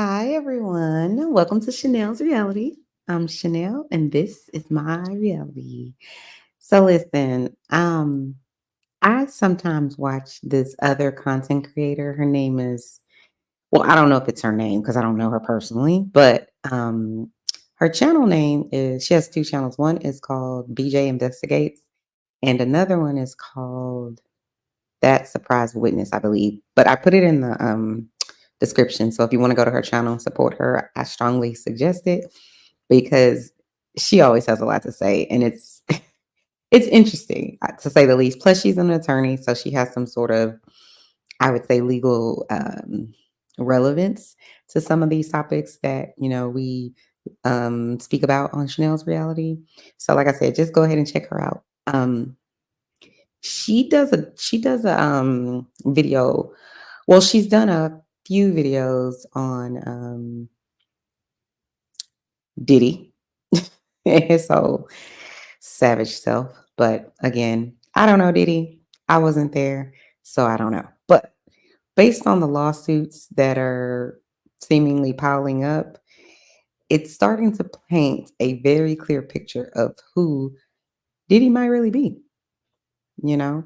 Hi, everyone. Welcome to Chanel's Reality. I'm Chanel, and this is my reality. So, listen, I sometimes watch this other content creator. Her name is, well, I don't know if it's her name because I don't know her personally, but her channel name is, she has two channels. One is called BJ Investigates, and another one is called That Surprise Witness, I believe. But I put it in the description. So if you want to go to her channel and support her, I strongly suggest it because she always has a lot to say, and it's it's interesting to say the least. Plus, she's an attorney, so she has some sort of, I would say, legal relevance to some of these topics that we speak about on Chanel's Reality. So, like I said, just go ahead and check her out. She does a video. Well, she's done a few videos on Diddy and his whole savage self. But again, I don't know Diddy. I wasn't there, so I don't know. But based on the lawsuits that are seemingly piling up, it's starting to paint a very clear picture of who Diddy might really be. You know,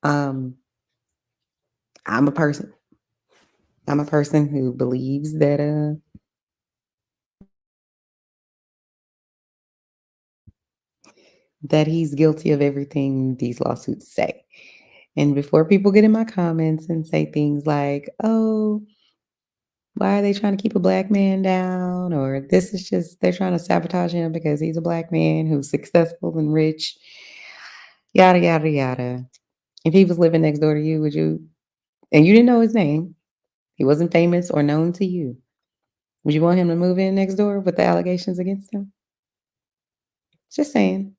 um, I'm a person. I'm a person who believes that he's guilty of everything these lawsuits say. And before people get in my comments and say things like, "Oh, why are they trying to keep a black man down?" Or "This is just they're trying to sabotage him because he's a black man who's successful and rich." Yada yada yada. If he was living next door to you, would you? And you didn't know his name. He wasn't famous or known to you. Would you want him to move in next door with the allegations against him? Just saying.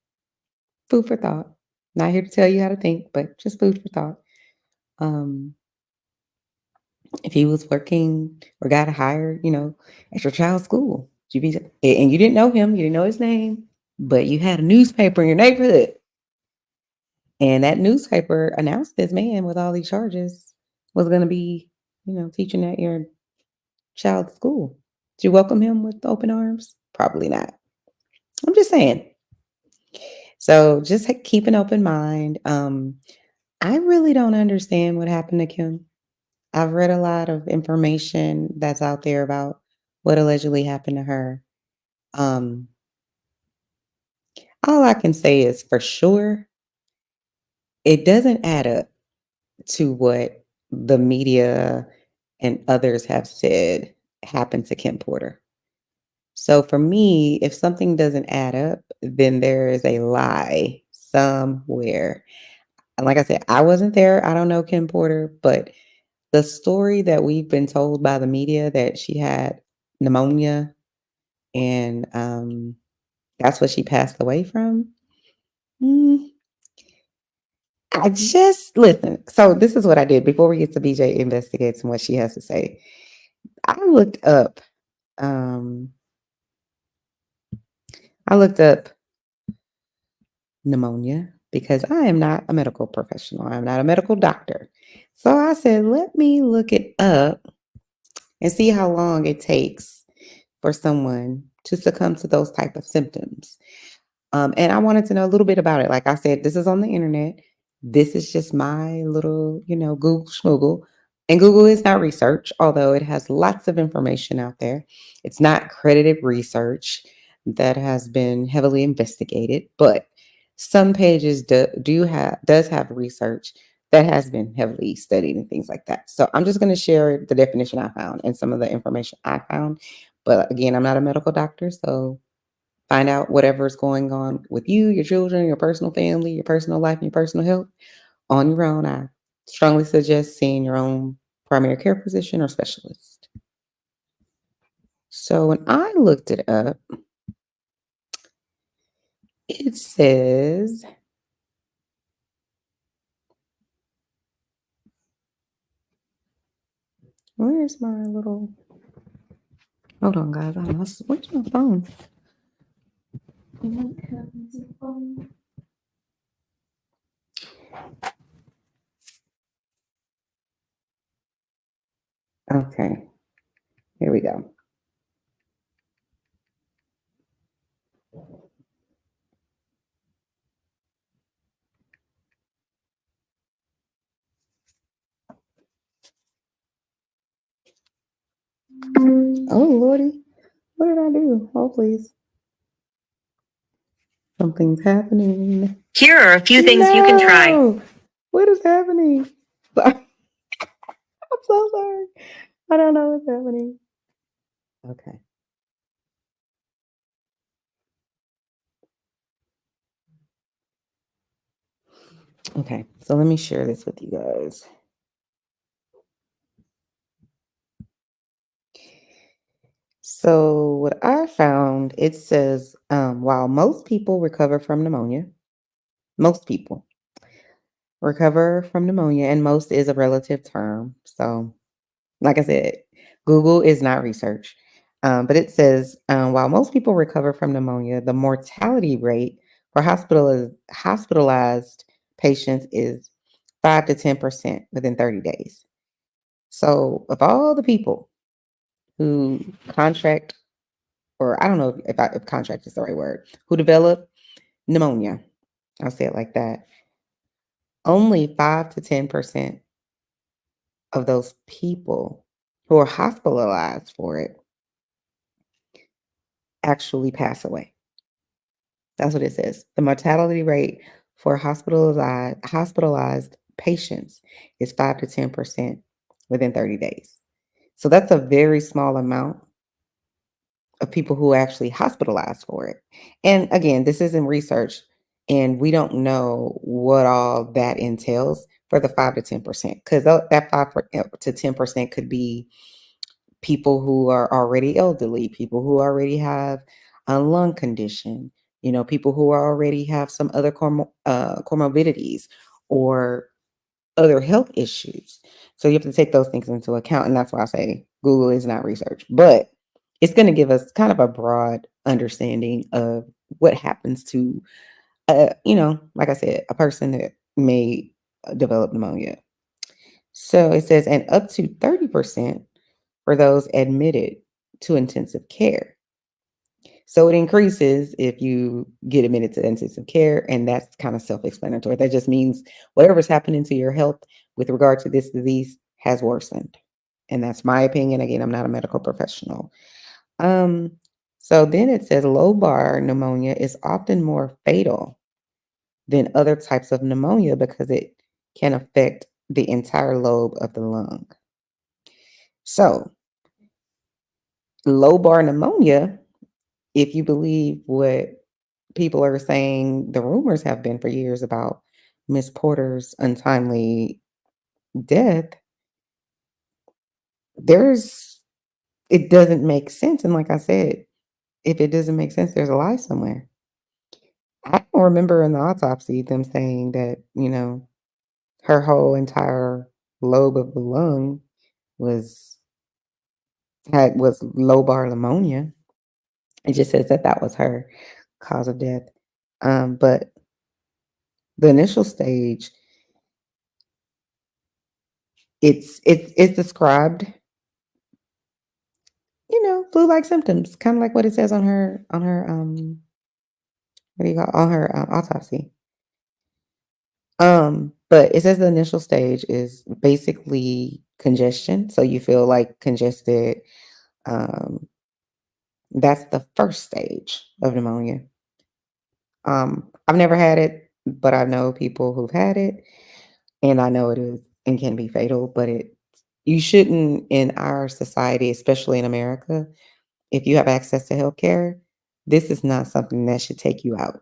Food for thought. Not here to tell you how to think, but just food for thought. Um, if he was working or got hired, at your child's school, you be and you didn't know him, you didn't know his name, but you had a newspaper in your neighborhood, and that newspaper announced this man with all these charges was going to be, teaching at your child's school. Did you welcome him with open arms? Probably not. I'm just saying. So just keep an open mind. I really don't understand what happened to Kim. I've read a lot of information that's out there about what allegedly happened to her. Um, all I can say is for sure, it doesn't add up to what the media and others have said happened to Kim Porter. So for me, if something doesn't add up, then there is a lie somewhere. And like I said, I wasn't there. I don't know Kim Porter, but the story that we've been told by the media that she had pneumonia and that's what she passed away from. Mm, I just listen. So this is what I did before we get to BJ investigates and what she has to say. I looked up. Um, I looked up pneumonia because I am not a medical professional. I'm not a medical doctor. So I said, let me look it up and see how long it takes for someone to succumb to those type of symptoms. And I wanted to know a little bit about it. Like I said, this is on the internet. This is just my little, Google schmoogle. And Google is not research, although it has lots of information out there. It's not credited research that has been heavily investigated, but some pages does have research that has been heavily studied and things like that. So I'm just going to share the definition I found and some of the information I found. But again, I'm not a medical doctor, so find out whatever's going on with you, your children, your personal family, your personal life, and your personal health on your own. I strongly suggest seeing your own primary care physician or specialist. So when I looked it up, it says, where's my little, hold on, guys. Where's my phone? Okay. Here we go. Oh, Lordy. What did I do? Oh, please. Something's happening. Here are a few things you can try. What is happening? Sorry. I'm so sorry. I don't know what's happening. Okay. Okay. So let me share this with you guys. So what I found, it says, while most people recover from pneumonia, most people recover from pneumonia, and most is a relative term. So, like I said, Google is not research. But it says, while most people recover from pneumonia, the mortality rate for hospitalized patients is 5 to 10% within 30 days. So, of all the people who contract, or I don't know if contract is the right word, who develop pneumonia, I'll say it like that, only 5 to 10% of those people who are hospitalized for it actually pass away. That's what it says. The mortality rate for hospitalized patients is 5 to 10% within 30 days. So that's a very small amount of people who actually hospitalized for it. And again, this isn't research, and we don't know what all that entails for the 5 to 10%, because that 5 to 10% could be people who are already elderly, people who already have a lung condition, people who already have some other comorbidities or other health issues. So you have to take those things into account. And that's why I say Google is not research, but it's going to give us kind of a broad understanding of what happens to, like I said, a person that may develop pneumonia. So it says, and up to 30% for those admitted to intensive care. So it increases if you get admitted to intensive care, and that's kind of self-explanatory. That just means whatever's happening to your health with regard to this disease has worsened. And that's my opinion. Again, I'm not a medical professional. So then it says lobar pneumonia is often more fatal than other types of pneumonia because it can affect the entire lobe of the lung. So lobar pneumonia, if you believe what people are saying, the rumors have been for years about Miss Porter's untimely death, it doesn't make sense. And like I said, if it doesn't make sense, there's a lie somewhere. I don't remember in the autopsy them saying that, her whole entire lobe of the lung was lobar pneumonia. It just says that was her cause of death. But the initial stage, it's described, flu-like symptoms, kind of like what it says on her what do you call on her autopsy. But it says the initial stage is basically congestion, so you feel like congested. Um, that's the first stage of pneumonia. I've never had it, but I know people who've had it, and I know it is and can be fatal. But you shouldn't, in our society, especially in America, if you have access to healthcare, this is not something that should take you out,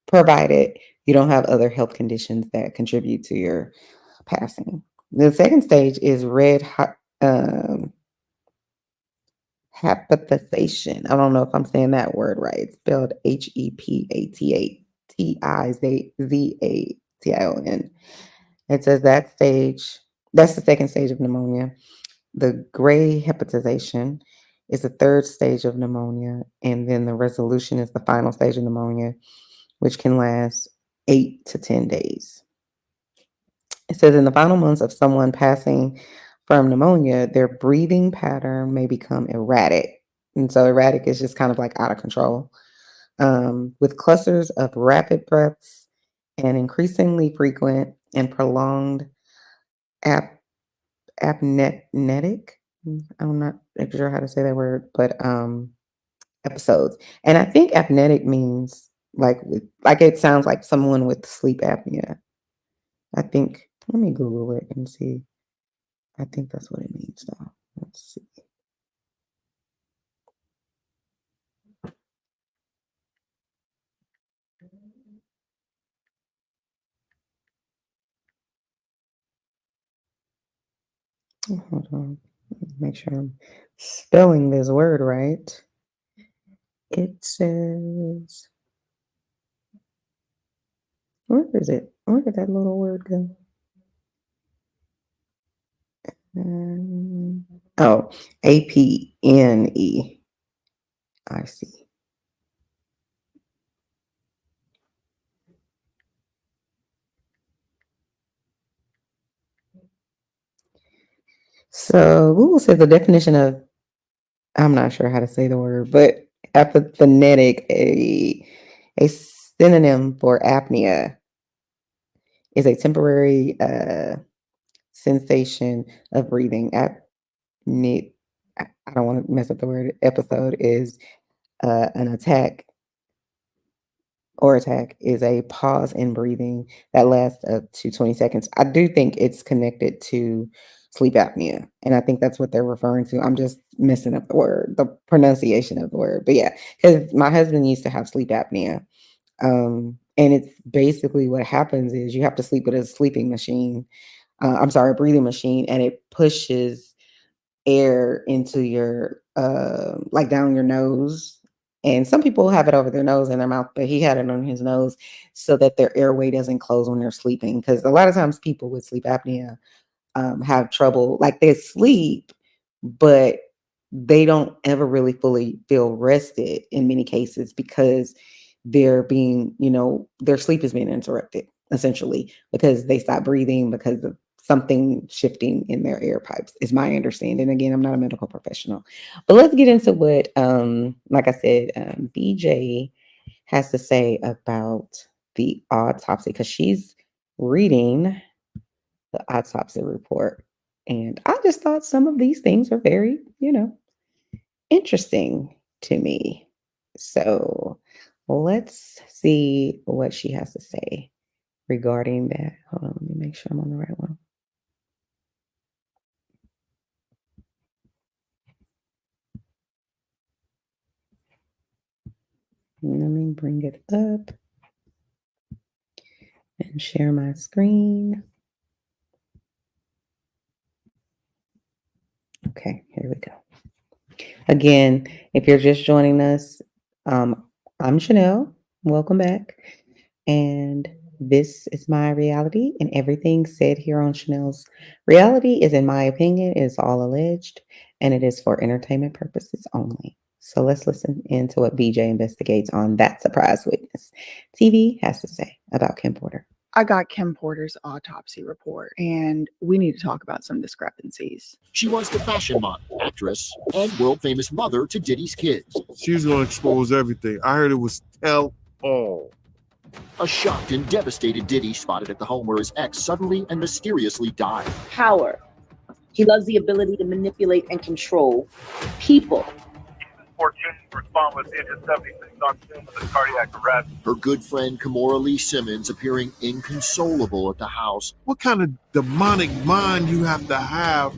provided you don't have other health conditions that contribute to your passing. The second stage is hepatization. I don't know if I'm saying that word right. It's spelled HEPATATIZATION. It says that's the second stage of pneumonia. The gray hepatization is the third stage of pneumonia, and then the resolution is the final stage of pneumonia, which can last 8 to 10 days. It says in the final months of someone passing from pneumonia, their breathing pattern may become erratic. And so erratic is just kind of like out of control. With clusters of rapid breaths and increasingly frequent and prolonged apnetic. I'm not sure how to say that word, but episodes. And I think apnetic means like it sounds like someone with sleep apnea. I think let me Google it and see. I think that's what it means though. Let's see. Hold on. Make sure I'm spelling this word right. It says, where is it? Where did that little word go? Oh, APNE. I see. So Google says the definition of, I'm not sure how to say the word, but apophonetic, a synonym for apnea, is a temporary sensation of breathing. Apnea, I don't want to mess up the word. Episode is an attack is a pause in breathing that lasts up to 20 seconds. I do think it's connected to sleep apnea. And I think that's what they're referring to. I'm just messing up the word, the pronunciation of the word. But yeah, because my husband used to have sleep apnea. And it's basically what happens is you have to sleep with a sleeping machine. I'm sorry, a breathing machine, and it pushes air into your like down your nose. And some people have it over their nose and their mouth, but he had it on his nose so that their airway doesn't close when they're sleeping. Because a lot of times people with sleep apnea have trouble, like they sleep, but they don't ever really fully feel rested in many cases because they're being, their sleep is being interrupted essentially because they stop breathing because of something shifting in their air pipes is my understanding. Again, I'm not a medical professional, but let's get into what, like I said, BJ has to say about the autopsy because she's reading the autopsy report. And I just thought some of these things are very, interesting to me. So let's see what she has to say regarding that. Hold on, let me make sure I'm on the right one. Let me bring it up and share my screen. Okay, here we go. Again, if you're just joining us, I'm Chanel. Welcome back. And this is my reality, and everything said here on Chanel's reality is, in my opinion, is all alleged, and it is for entertainment purposes only. So let's listen into what BJ investigates on That Surprise Witness TV has to say about Kim Porter. I got Kim Porter's autopsy report, and we need to talk about some discrepancies. She was the fashion model, actress, and world-famous mother to Diddy's kids. She's going to expose everything. I heard it was tell all. A shocked and devastated Diddy spotted at the home where his ex suddenly and mysteriously died. Power. He loves the ability to manipulate and control people. 14 respond with Agent 76 on scene with a cardiac arrest. Her good friend Kimora Lee Simmons appearing inconsolable at the house. What kind of demonic mind you have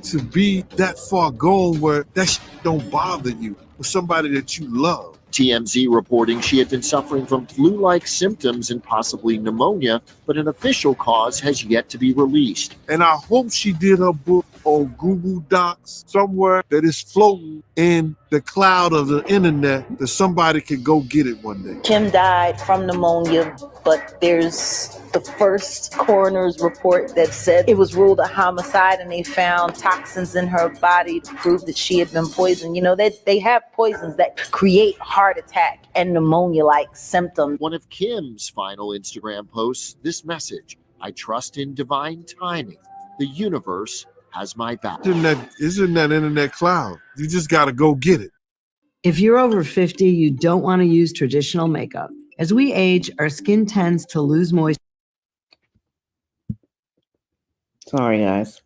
to be that far gone where that shit don't bother you with somebody that you love? TMZ reporting she had been suffering from flu-like symptoms and possibly pneumonia, but an official cause has yet to be released. And I hope she did her book on Google Docs somewhere that is floating in the cloud of the internet that somebody can go get it one day. Kim died from pneumonia, but there's the first coroner's report that said it was ruled a homicide, and they found toxins in her body to prove that she had been poisoned. You know, they have poisons that create heart attack and pneumonia-like symptoms. One of Kim's final Instagram posts, this message: I trust in divine timing. The universe has my back. It's in that internet cloud. You just got to go get it. If you're over 50, you don't want to use traditional makeup. As we age, our skin tends to lose moisture. Sorry, guys.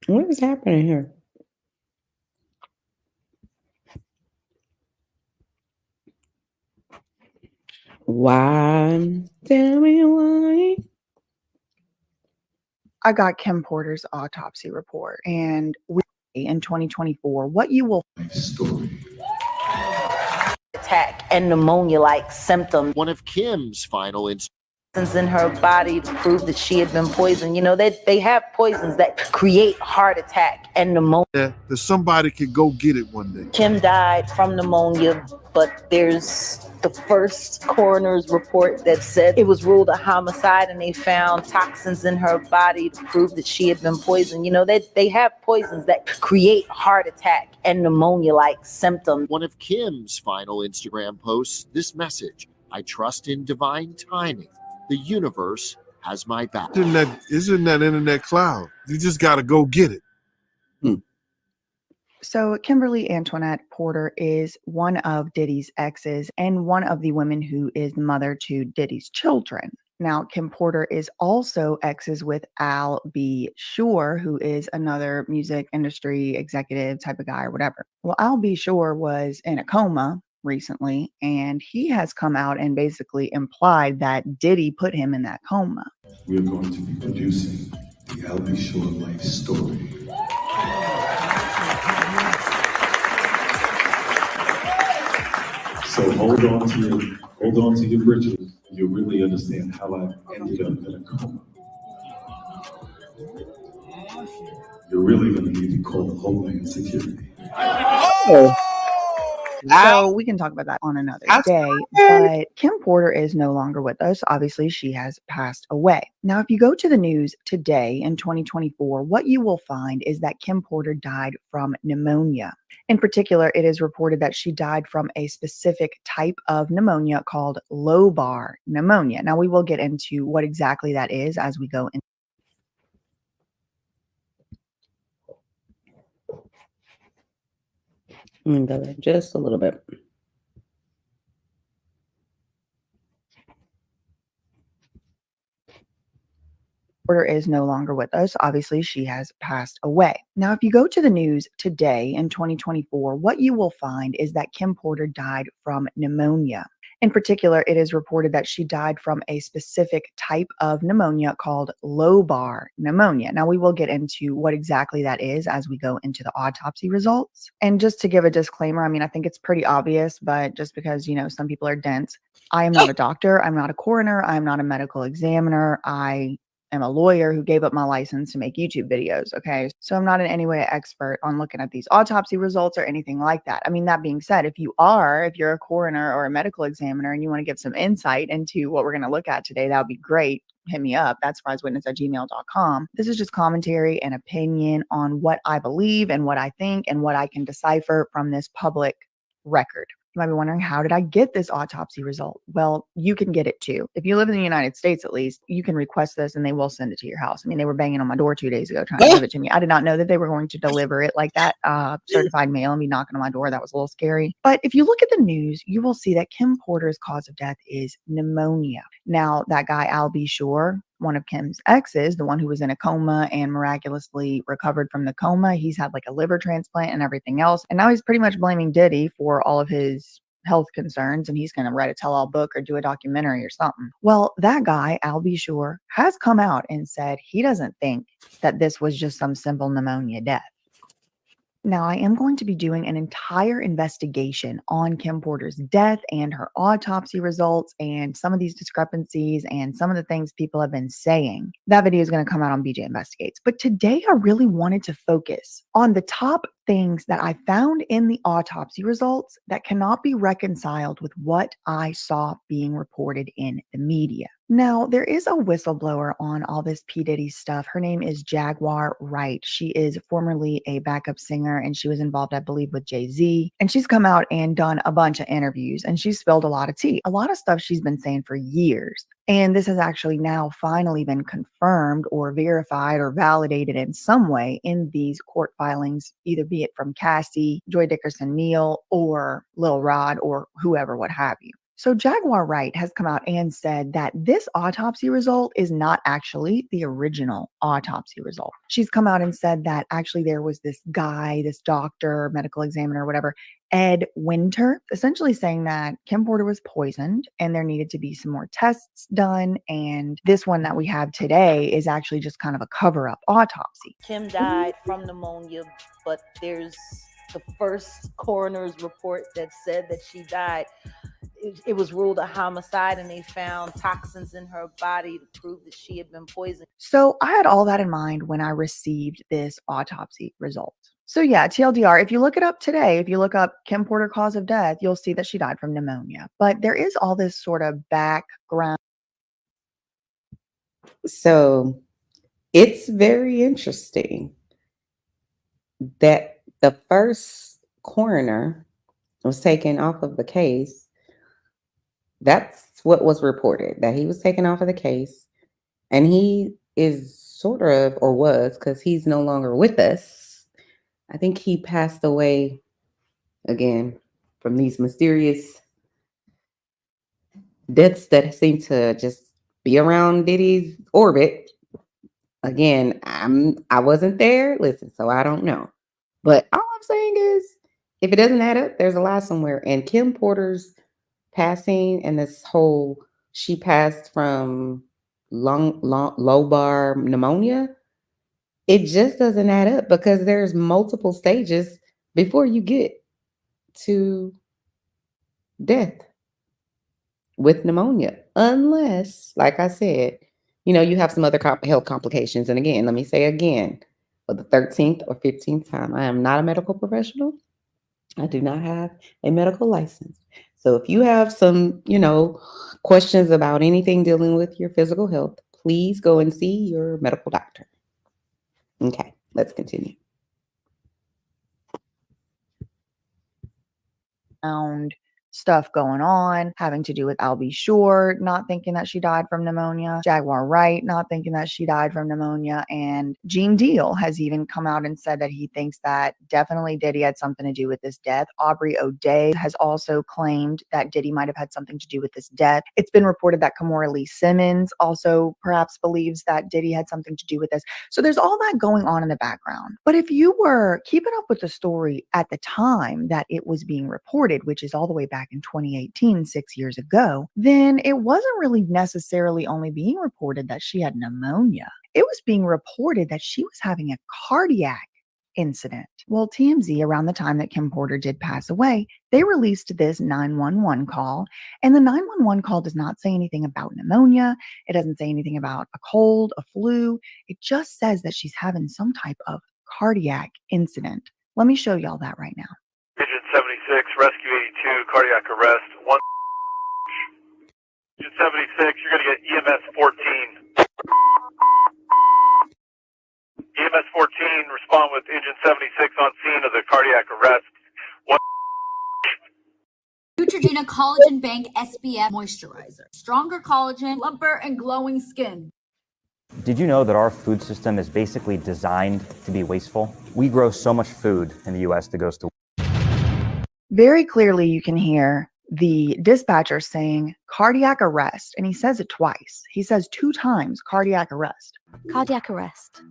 What is happening here? Why? Tell me why. I got Kim Porter's autopsy report, and we in 2024, what you will Attack and pneumonia-like symptoms One of Kim's final in her body to prove that she had been poisoned. You know, they have poisons that create heart attack and pneumonia. That somebody could go get it one day. Kim died from pneumonia, but there's the first coroner's report that said it was ruled a homicide, and they found toxins in her body to prove that she had been poisoned. You know, they have poisons that create heart attack and pneumonia-like symptoms. One of Kim's final Instagram posts, this message: I trust in divine timing. The universe has my back. It's in that internet cloud. You just got to go get it. So Kimberly Antoinette Porter is one of Diddy's exes and one of the women who is the mother to Diddy's children. Now, Kim Porter is also exes with Al B. Sure, who is another music industry executive type of guy or whatever. Well, Al B. Sure was in a coma recently, and he has come out and basically implied that Diddy put him in that coma. We are going to be producing the Al B. Sure life story. So hold on to your britches, and you'll really understand how I ended up in a coma. You're really going to need to call Homeland Security. Oh. So we can talk about that on another day, but Kim Porter is no longer with us. Obviously, she has passed away. Now, if you go to the news today in 2024, what you will find is that Kim Porter died from pneumonia. In particular, it is reported that she died from a specific type of pneumonia called lobar pneumonia. Now, we will get into what exactly that is as we go in. I'm gonna go there just a little bit. Porter is no longer with us. Obviously, she has passed away. Now, if you go to the news today in 2024, what you will find is that Kim Porter died from pneumonia. In particular, it is reported that she died from a specific type of pneumonia called lobar pneumonia. Now, we will get into what exactly that is as we go into the autopsy results. And just to give a disclaimer, I mean, I think it's pretty obvious, but just because, you know, some people are dense, I am not a doctor. I'm not a coroner. I'm not a medical examiner. I am a lawyer who gave up my license to make YouTube videos. Okay. So I'm not in any way an expert on looking at these autopsy results or anything like that. I mean, that being said, if you're a coroner or a medical examiner and you want to give some insight into what we're going to look at today, that would be great. Hit me up. That's surprisewitness@gmail.com. This is just commentary and opinion on what I believe and what I think and what I can decipher from this public record. You might be wondering, how did I get this autopsy result? Well, you can get it too. If you live in the United States, at least, you can request this and they will send it to your house. I mean, they were banging on my door 2 days ago trying to give it to me. I did not know that they were going to deliver it like that, certified mail, and be knocking on my door. That was a little scary. But if you look at the news, you will see that Kim Porter's cause of death is pneumonia. Now, that guy, Al B. Sure, one of Kim's exes, the one who was in a coma and miraculously recovered from the coma, he's had like a liver transplant and everything else. And now he's pretty much blaming Diddy for all of his health concerns, and he's going to write a tell-all book or do a documentary or something. Well, that guy, Al B. Sure, has come out and said he doesn't think that this was just some simple pneumonia death. Now, I am going to be doing an entire investigation on Kim Porter's death and her autopsy results and some of these discrepancies and some of the things people have been saying. That video is going to come out on BJ Investigates. But today I really wanted to focus on the top things that I found in the autopsy results that cannot be reconciled with what I saw being reported in the media. Now, there is a whistleblower on all this P. Diddy stuff. Her name is Jaguar Wright. She is formerly a backup singer, and she was involved, I believe, with Jay-Z. And she's come out and done a bunch of interviews, and she's spilled a lot of tea. A lot of stuff she's been saying for years. And this has actually now finally been confirmed or verified or validated in some way in these court filings, either be it from Cassie, Joy Dickerson Neal, or Lil Rod, or whoever, what have you. So Jaguar Wright has come out and said that this autopsy result is not actually the original autopsy result. She's come out and said that actually there was this guy, this doctor, medical examiner, whatever, Ed Winter, essentially saying that Kim Porter was poisoned and there needed to be some more tests done. And this one that we have today is actually just kind of a cover-up autopsy. Kim died from pneumonia, but there's the first coroner's report that said that she died. It was ruled a homicide, and they found toxins in her body to prove that she had been poisoned. So I had all that in mind when I received this autopsy result. So yeah, TLDR, if you look it up today, if you look up Kim Porter cause of death, you'll see that she died from pneumonia. But there is all this sort of background. So it's very interesting that the first coroner was taken off of the case. That's what was reported, that he was taken off of the case. And he is sort of, or was, because he's no longer with us. I think he passed away again from these mysterious deaths that seem to just be around Diddy's orbit. Again, I wasn't there. Listen, so I don't know. But all I'm saying is, if it doesn't add up, there's a lie somewhere. And Kim Porter's passing and this whole, she passed from lobar pneumonia, it just doesn't add up, because there's multiple stages before you get to death with pneumonia, unless, like I said, you know, you have some other health complications. And again, let me say again, for the 13th or 15th time, I am not a medical professional. I do not have a medical license. So if you have some, you know, questions about anything dealing with your physical health, please go and see your medical doctor. Okay, let's continue. Stuff going on having to do with Al B. Shore not thinking that she died from pneumonia, Jaguar Wright not thinking that she died from pneumonia, and Gene Deal has even come out and said that he thinks that definitely Diddy had something to do with this death. Aubrey O'Day has also claimed that Diddy might have had something to do with this death. It's been reported that Kimora Lee Simmons also perhaps believes that Diddy had something to do with this. So there's all that going on in the background. But if you were keeping up with the story at the time that it was being reported, which is all the way back in 2018, 6 years ago, then it wasn't really necessarily only being reported that she had pneumonia. It was being reported that she was having a cardiac incident. Well, TMZ, around the time that Kim Porter did pass away, they released this 911 call, and the 911 call does not say anything about pneumonia. It doesn't say anything about a cold, a flu. It just says that she's having some type of cardiac incident. Let me show y'all that right now. Agent 76, Rescue 82, cardiac arrest. 1. Agent 76, you're going to get EMS 14. EMS 14, respond with Agent 76 on scene of the cardiac arrest. 1. Neutrogena Collagen Bank SPF Moisturizer. Stronger collagen, plumper, and glowing skin. Did you know that our food system is basically designed to be wasteful? We grow so much food in the US that goes to Very clearly, you can hear the dispatcher saying cardiac arrest, and he says it twice. He says 2 times cardiac arrest. Cardiac arrest.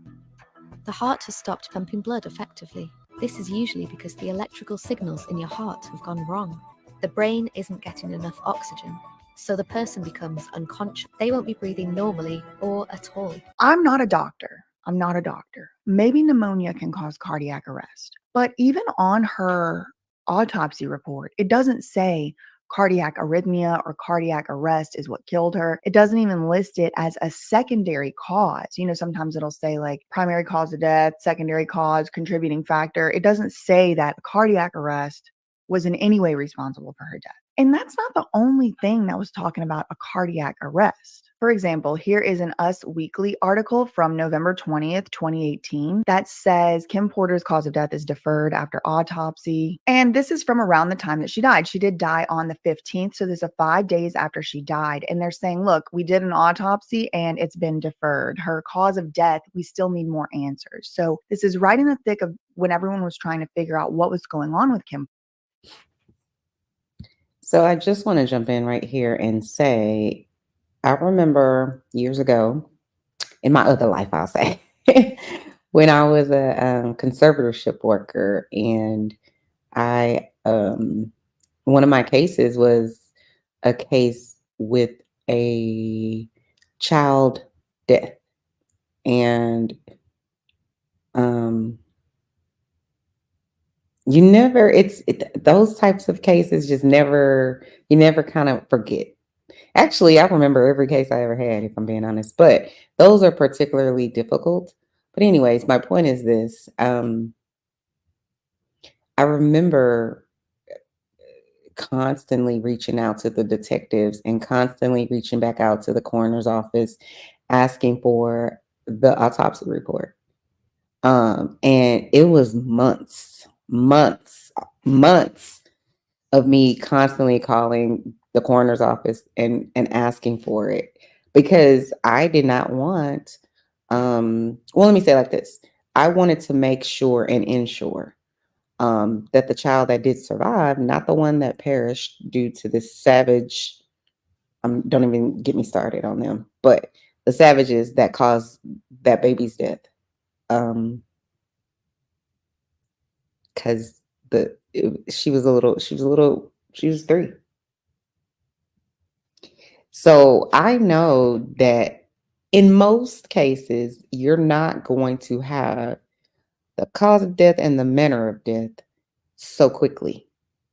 The heart has stopped pumping blood effectively. This is usually because the electrical signals in your heart have gone wrong. The brain isn't getting enough oxygen, so the person becomes unconscious. They won't be breathing normally or at all. I'm not a doctor. Maybe pneumonia can cause cardiac arrest. But even on her autopsy report, it doesn't say cardiac arrhythmia or cardiac arrest is what killed her. It doesn't even list it as a secondary cause. You know, sometimes it'll say like primary cause of death, secondary cause, contributing factor. It doesn't say that cardiac arrest was in any way responsible for her death. And that's not the only thing that was talking about a cardiac arrest. For example, here is an Us Weekly article from November 20th, 2018 that says Kim Porter's cause of death is deferred after autopsy. And this is from around the time that she died. She did die on the 15th. So this is 5 days after she died. And they're saying, look, we did an autopsy and it's been deferred. Her cause of death, we still need more answers. So this is right in the thick of when everyone was trying to figure out what was going on with Kim. So I just want to jump in right here and say, I remember years ago, in my other life, I'll say, when I was a conservatorship worker, and I one of my cases was a case with a child death, and you never, those types of cases just never, you never kind of forget. Actually, I remember every case I ever had, if I'm being honest, but those are particularly difficult. But anyways, my point is this. I remember constantly reaching out to the detectives and constantly reaching back out to the coroner's office, asking for the autopsy report. And it was months of me constantly calling the coroner's office and asking for it, because I did not want, well, let me say it like this. I wanted to make sure and ensure that the child that did survive, not the one that perished due to this savage, don't even get me started on them, but the savages that caused that baby's death. Because she was 3. So I know that in most cases, you're not going to have the cause of death and the manner of death so quickly.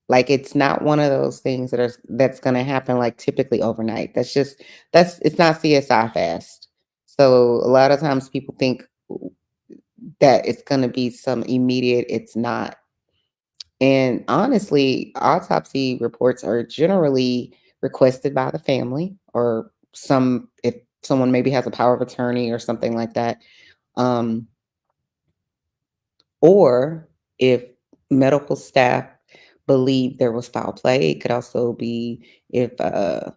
Like, it's not one of those things that's going to happen like typically overnight. It's not CSI fast. So a lot of times people think that it's going to be some immediate, it's not. And honestly, autopsy reports are generally requested by the family, or if someone maybe has a power of attorney or something like that. Or if medical staff believe there was foul play. It could also be if the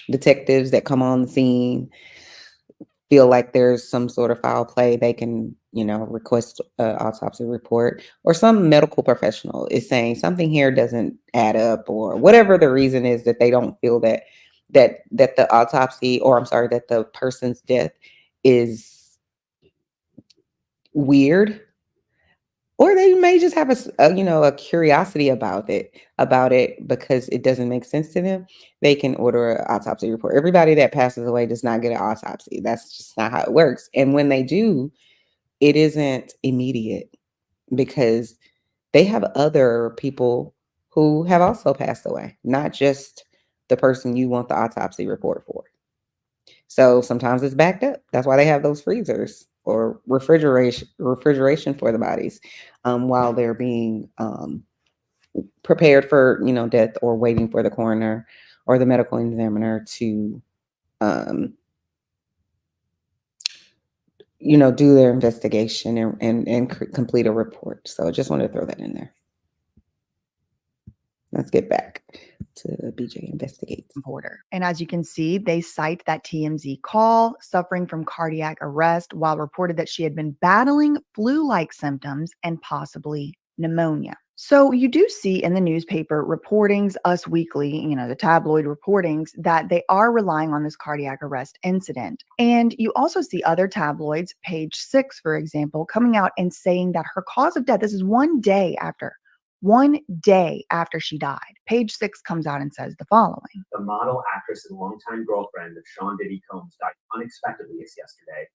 detectives that come on the scene feel like there's some sort of foul play, they can, request an autopsy report, or some medical professional is saying something here doesn't add up, or whatever the reason is that they don't feel that the autopsy, or I'm sorry, that the person's death is weird, or they may just have a curiosity about it because it doesn't make sense to them. They can order an autopsy report. Everybody that passes away does not get an autopsy. That's just not how it works. And when they do, it isn't immediate, because they have other people who have also passed away, not just the person you want the autopsy report for. So sometimes it's backed up. That's why they have those freezers or refrigeration for the bodies while they're being prepared for, death, or waiting for the coroner or the medical examiner to, do their investigation and complete a report. So I just wanted to throw that in there. Let's get back to BJ Investigates. Porter. And as you can see, they cite that TMZ call, suffering from cardiac arrest, while reported that she had been battling flu-like symptoms and possibly pneumonia. So you do see in the newspaper reportings, Us Weekly, the tabloid reportings, that they are relying on this cardiac arrest incident. And you also see other tabloids, Page 6, for example, coming out and saying that her cause of death, this is one day after she died. Page 6 comes out and says the following. The model, actress, and longtime girlfriend of Sean Diddy Combs died unexpectedly yesterday,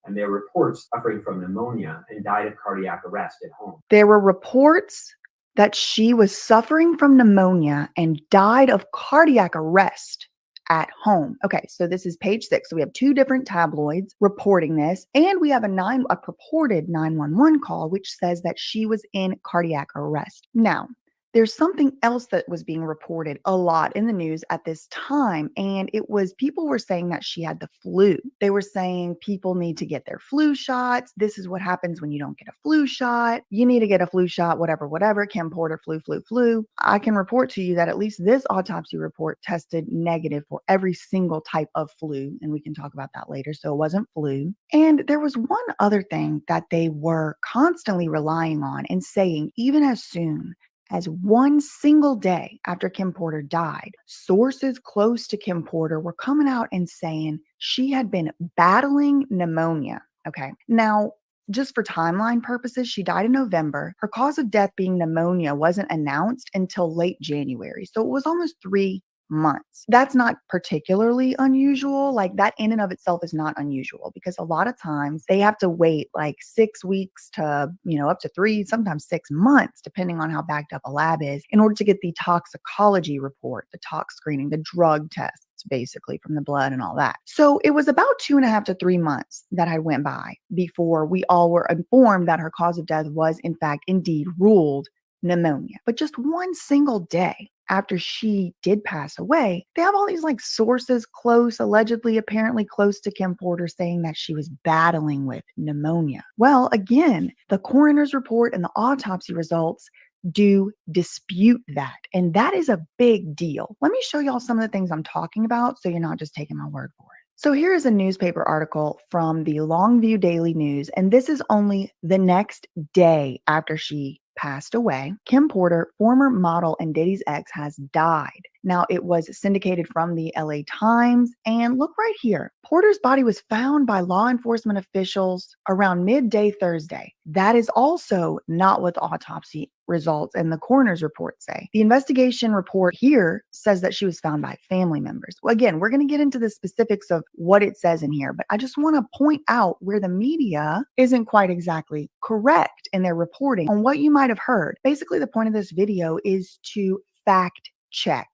and there were reports suffering from pneumonia and died of cardiac arrest at home. There were reports that she was suffering from pneumonia and died of cardiac arrest at home. Okay, so this is Page 6. So we have 2 different tabloids reporting this, and we have a purported 911 call which says that she was in cardiac arrest. Now, there's something else that was being reported a lot in the news at this time, and it was people were saying that she had the flu. They were saying people need to get their flu shots. This is what happens when you don't get a flu shot. You need to get a flu shot, whatever. Kim Porter, flu. I can report to you that at least this autopsy report tested negative for every single type of flu, and we can talk about that later. So it wasn't flu. And there was one other thing that they were constantly relying on and saying, even as soon as one single day after Kim Porter died, sources close to Kim Porter were coming out and saying she had been battling pneumonia. Okay. Now, just for timeline purposes, she died in November. Her cause of death being pneumonia wasn't announced until late January. So it was almost 3 months. That's not particularly unusual. Like that in and of itself is not unusual because a lot of times they have to wait like 6 weeks to, up to 3, sometimes 6 months, depending on how backed up a lab is, in order to get the toxicology report, the tox screening, the drug tests, basically from the blood and all that. So it was about 2.5 to 3 months that I went by before we all were informed that her cause of death was in fact indeed ruled pneumonia. But just one single day after she did pass away, they have all these like sources close, allegedly, apparently close to Kim Porter saying that she was battling with pneumonia. Well, again, the coroner's report and the autopsy results do dispute that. And that is a big deal. Let me show y'all some of the things I'm talking about so you're not just taking my word for it. So here is a newspaper article from the Longview Daily News, and this is only the next day after she passed away. Kim Porter, former model and Diddy's ex, has died. Now, it was syndicated from the LA Times, and look right here. Porter's body was found by law enforcement officials around midday Thursday. That is also not what the autopsy results and the coroner's report say. The investigation report here says that she was found by family members. Well, again, we're going to get into the specifics of what it says in here, but I just want to point out where the media isn't quite exactly correct in their reporting on what you might have heard. Basically, the point of this video is to fact check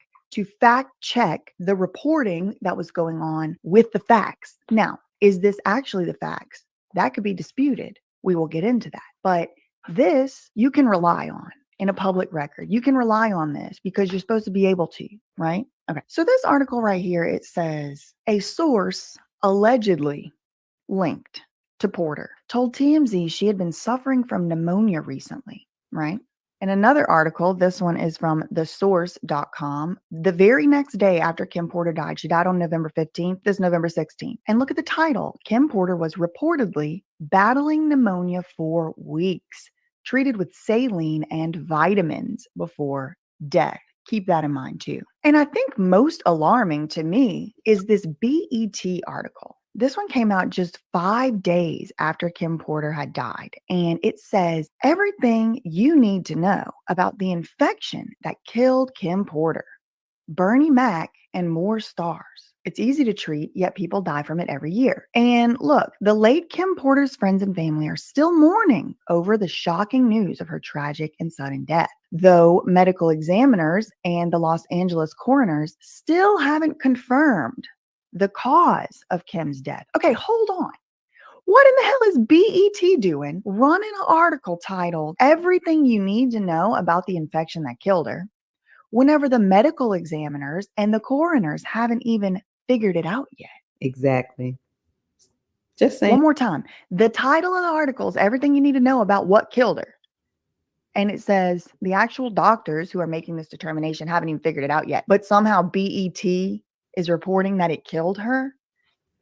the reporting that was going on with the facts. Now, is this actually the facts? That could be disputed. We will get into that. But this you can rely on in a public record. You can rely on this because you're supposed to be able to, right? Okay. So this article right here, it says a source allegedly linked to Porter told TMZ she had been suffering from pneumonia recently, right? In another article, this one is from thesource.com. The very next day after Kim Porter died, she died on November 15th, this November 16th. And look at the title. Kim Porter was reportedly battling pneumonia for weeks, treated with saline and vitamins before death. Keep that in mind too. And I think most alarming to me is this BET article. This one came out just 5 days after Kim Porter had died, and it says everything you need to know about the infection that killed Kim Porter, Bernie Mac, and more stars. It's easy to treat, yet people die from it every year. And look, the late Kim Porter's friends and family are still mourning over the shocking news of her tragic and sudden death, though medical examiners and the Los Angeles coroners still haven't confirmed the cause of Kim's death. Okay, hold on. What in the hell is BET doing running an article titled Everything You Need to Know About the Infection That Killed Her whenever the medical examiners and the coroners haven't even figured it out yet? Exactly. Just saying. One more time. The title of the article is Everything You Need to Know About What Killed Her. And it says the actual doctors who are making this determination haven't even figured it out yet. But somehow BET is reporting that it killed her.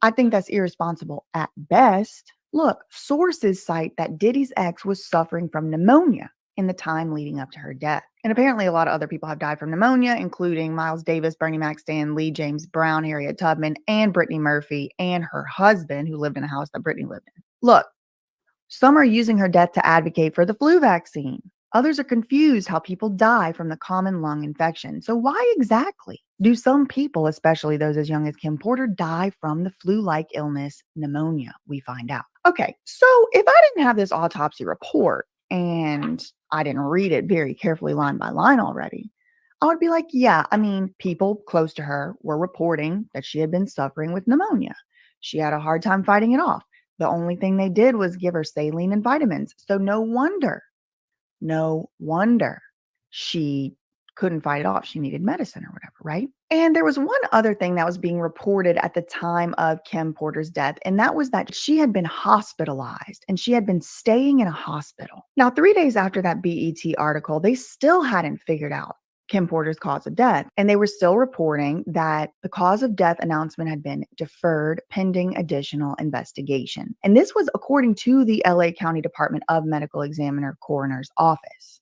I think that's irresponsible at best. Look, sources cite that Diddy's ex was suffering from pneumonia in the time leading up to her death. And apparently a lot of other people have died from pneumonia, including Miles Davis, Bernie Mac, Stan Lee, James Brown, Harriet Tubman, and Brittany Murphy, and her husband, who lived in a house that Brittany lived in. Look, some are using her death to advocate for the flu vaccine. Others are confused how people die from the common lung infection. So why exactly do some people, especially those as young as Kim Porter, die from the flu-like illness, pneumonia, we find out? Okay, so if I didn't have this autopsy report and I didn't read it very carefully line by line already, I would be like, yeah, I mean, people close to her were reporting that she had been suffering with pneumonia. She had a hard time fighting it off. The only thing they did was give her saline and vitamins. So no wonder she couldn't fight it off. She needed medicine or whatever, right? And there was one other thing that was being reported at the time of Kim Porter's death, and that was that she had been hospitalized and she had been staying in a hospital. Now, 3 days after that BET article, they still hadn't figured out Kim Porter's cause of death, and they were still reporting that the cause of death announcement had been deferred pending additional investigation. And this was according to the LA County Department of Medical Examiner Coroner's Office.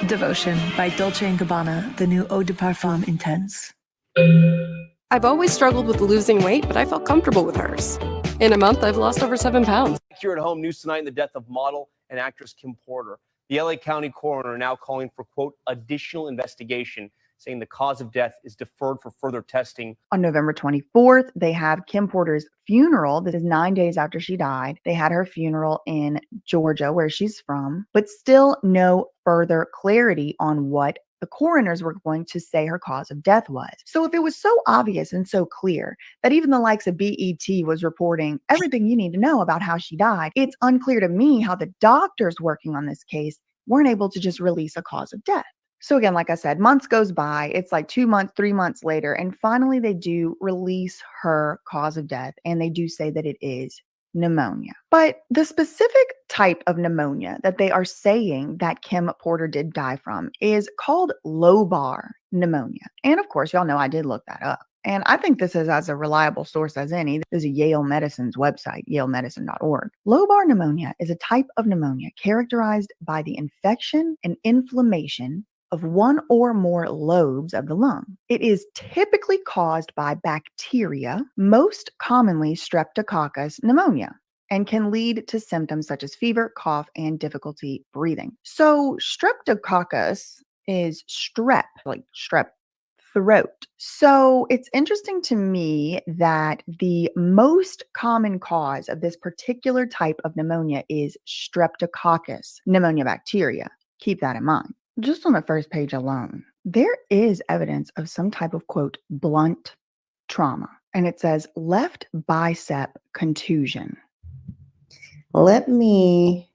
Devotion by Dolce & Gabbana, the new Eau de Parfum Intense. I've always struggled with losing weight, but I felt comfortable with hers. In a month, I've lost over 7 pounds. Here at home, news tonight in the death of model and actress Kim Porter. The LA County coroner now calling for, quote, additional investigation, saying the cause of death is deferred for further testing. On November 24th, they have Kim Porter's funeral. This is 9 days after she died. They had her funeral in Georgia, where she's from, but still no further clarity on what the coroners were going to say her cause of death was. So if it was so obvious and so clear that even the likes of BET was reporting everything you need to know about how she died, it's unclear to me how the doctors working on this case weren't able to just release a cause of death. So again, like I said, months goes by, it's like 2 months, 3 months later, and finally they do release her cause of death, and they do say that it is pneumonia. But the specific type of pneumonia that they are saying that Kim Porter did die from is called lobar pneumonia. And of course, y'all know I did look that up. And I think this is as a reliable source as any. This is Yale Medicine's website, yalemedicine.org. Lobar pneumonia is a type of pneumonia characterized by the infection and inflammation of one or more lobes of the lung. It is typically caused by bacteria, most commonly Streptococcus pneumonia, and can lead to symptoms such as fever, cough, and difficulty breathing. So Streptococcus is strep, like strep throat. So it's interesting to me that the most common cause of this particular type of pneumonia is Streptococcus pneumonia bacteria. Keep that in mind. Just on the first page alone, there is evidence of some type of, quote, blunt trauma. And it says left bicep contusion. Let me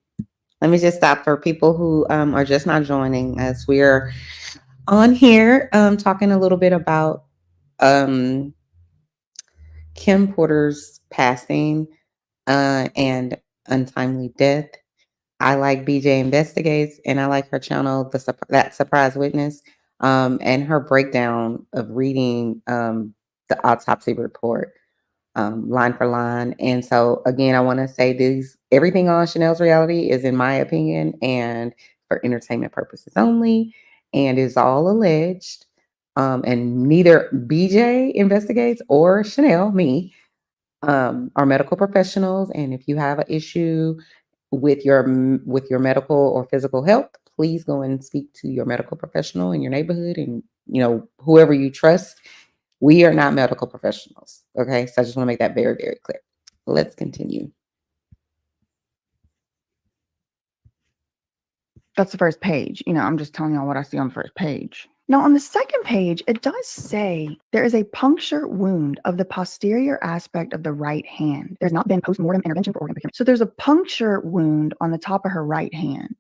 just stop for people who are just not joining us. We're on here talking a little bit about Kim Porter's passing and untimely death. I like BJ Investigates, and I like her channel, That Surprise Witness, and her breakdown of reading the autopsy report line for line. And so, again, I want to say everything on Chanel's Reality is, in my opinion, and for entertainment purposes only, and is all alleged. And neither BJ Investigates or Chanel, me, are medical professionals. And if you have an issue with your medical or physical health, please go and speak to your medical professional in your neighborhood and, whoever you trust. We are not medical professionals. Okay. So I just want to make that very, very clear. Let's continue. That's the first page. I'm just telling y'all what I see on the first page. Now, on the second page, it does say there is a puncture wound of the posterior aspect of the right hand. There's not been post-mortem intervention for organ procurement. So there's a puncture wound on the top of her right hand.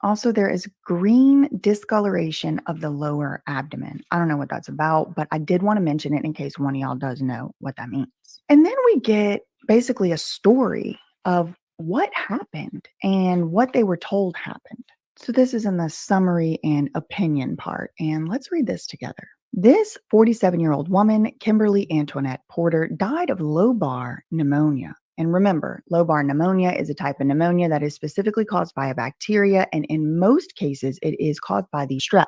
Also, there is green discoloration of the lower abdomen. I don't know what that's about, but I did want to mention it in case one of y'all does know what that means. And then we get basically a story of what happened and what they were told happened. So this is in the summary and opinion part, and let's read this together. This 47-year-old woman, Kimberly Antoinette Porter, died of lobar pneumonia. And remember, lobar pneumonia is a type of pneumonia that is specifically caused by a bacteria, and in most cases, it is caused by the strep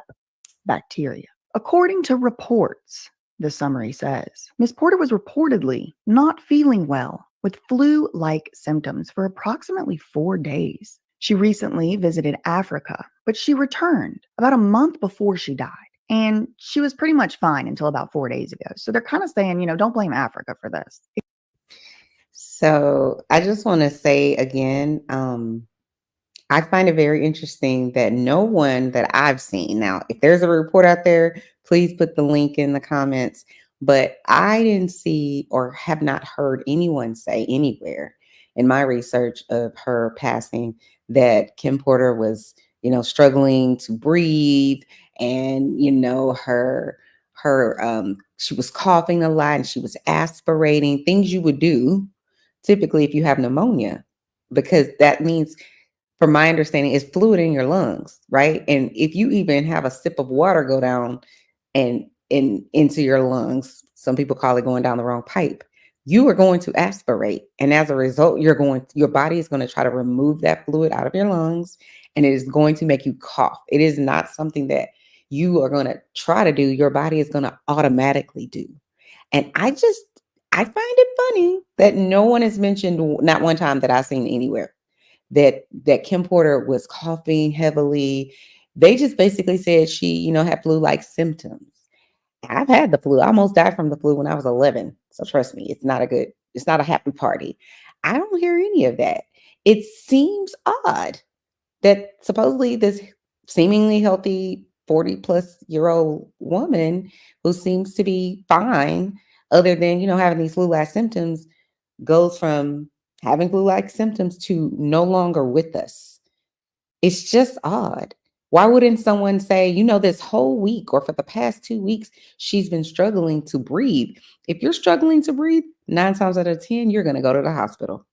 bacteria. According to reports, the summary says, Ms. Porter was reportedly not feeling well with flu-like symptoms for approximately 4 days. She recently visited Africa, but she returned about a month before she died. And she was pretty much fine until about 4 days ago. So they're kind of saying, don't blame Africa for this. So I just want to say again, I find it very interesting that no one that I've seen, now, if there's a report out there, please put the link in the comments. But I didn't see or have not heard anyone say anywhere in my research of her passing that Kim Porter was struggling to breathe, and she was coughing a lot and she was aspirating, things you would do typically if you have pneumonia, because that means, from my understanding, is fluid in your lungs, right? And if you even have a sip of water go down and into your lungs, some people call it going down the wrong pipe, you are going to aspirate. And as a result, your body is going to try to remove that fluid out of your lungs, and it is going to make you cough. It is not something that you are going to try to do. Your body is going to automatically do. And I find it funny that no one has mentioned, not one time that I've seen anywhere, that Kim Porter was coughing heavily. They just basically said she, had flu-like symptoms. I've had the flu. I almost died from the flu when I was 11. So trust me, it's not a happy party. I don't hear any of that. It seems odd that supposedly this seemingly healthy 40-plus-year-old woman who seems to be fine, other than, having these flu-like symptoms, goes from having flu-like symptoms to no longer with us. It's just odd. Why wouldn't someone say, this whole week or for the past 2 weeks, she's been struggling to breathe? If you're struggling to breathe, 9 times out of 10, you're going to go to the hospital.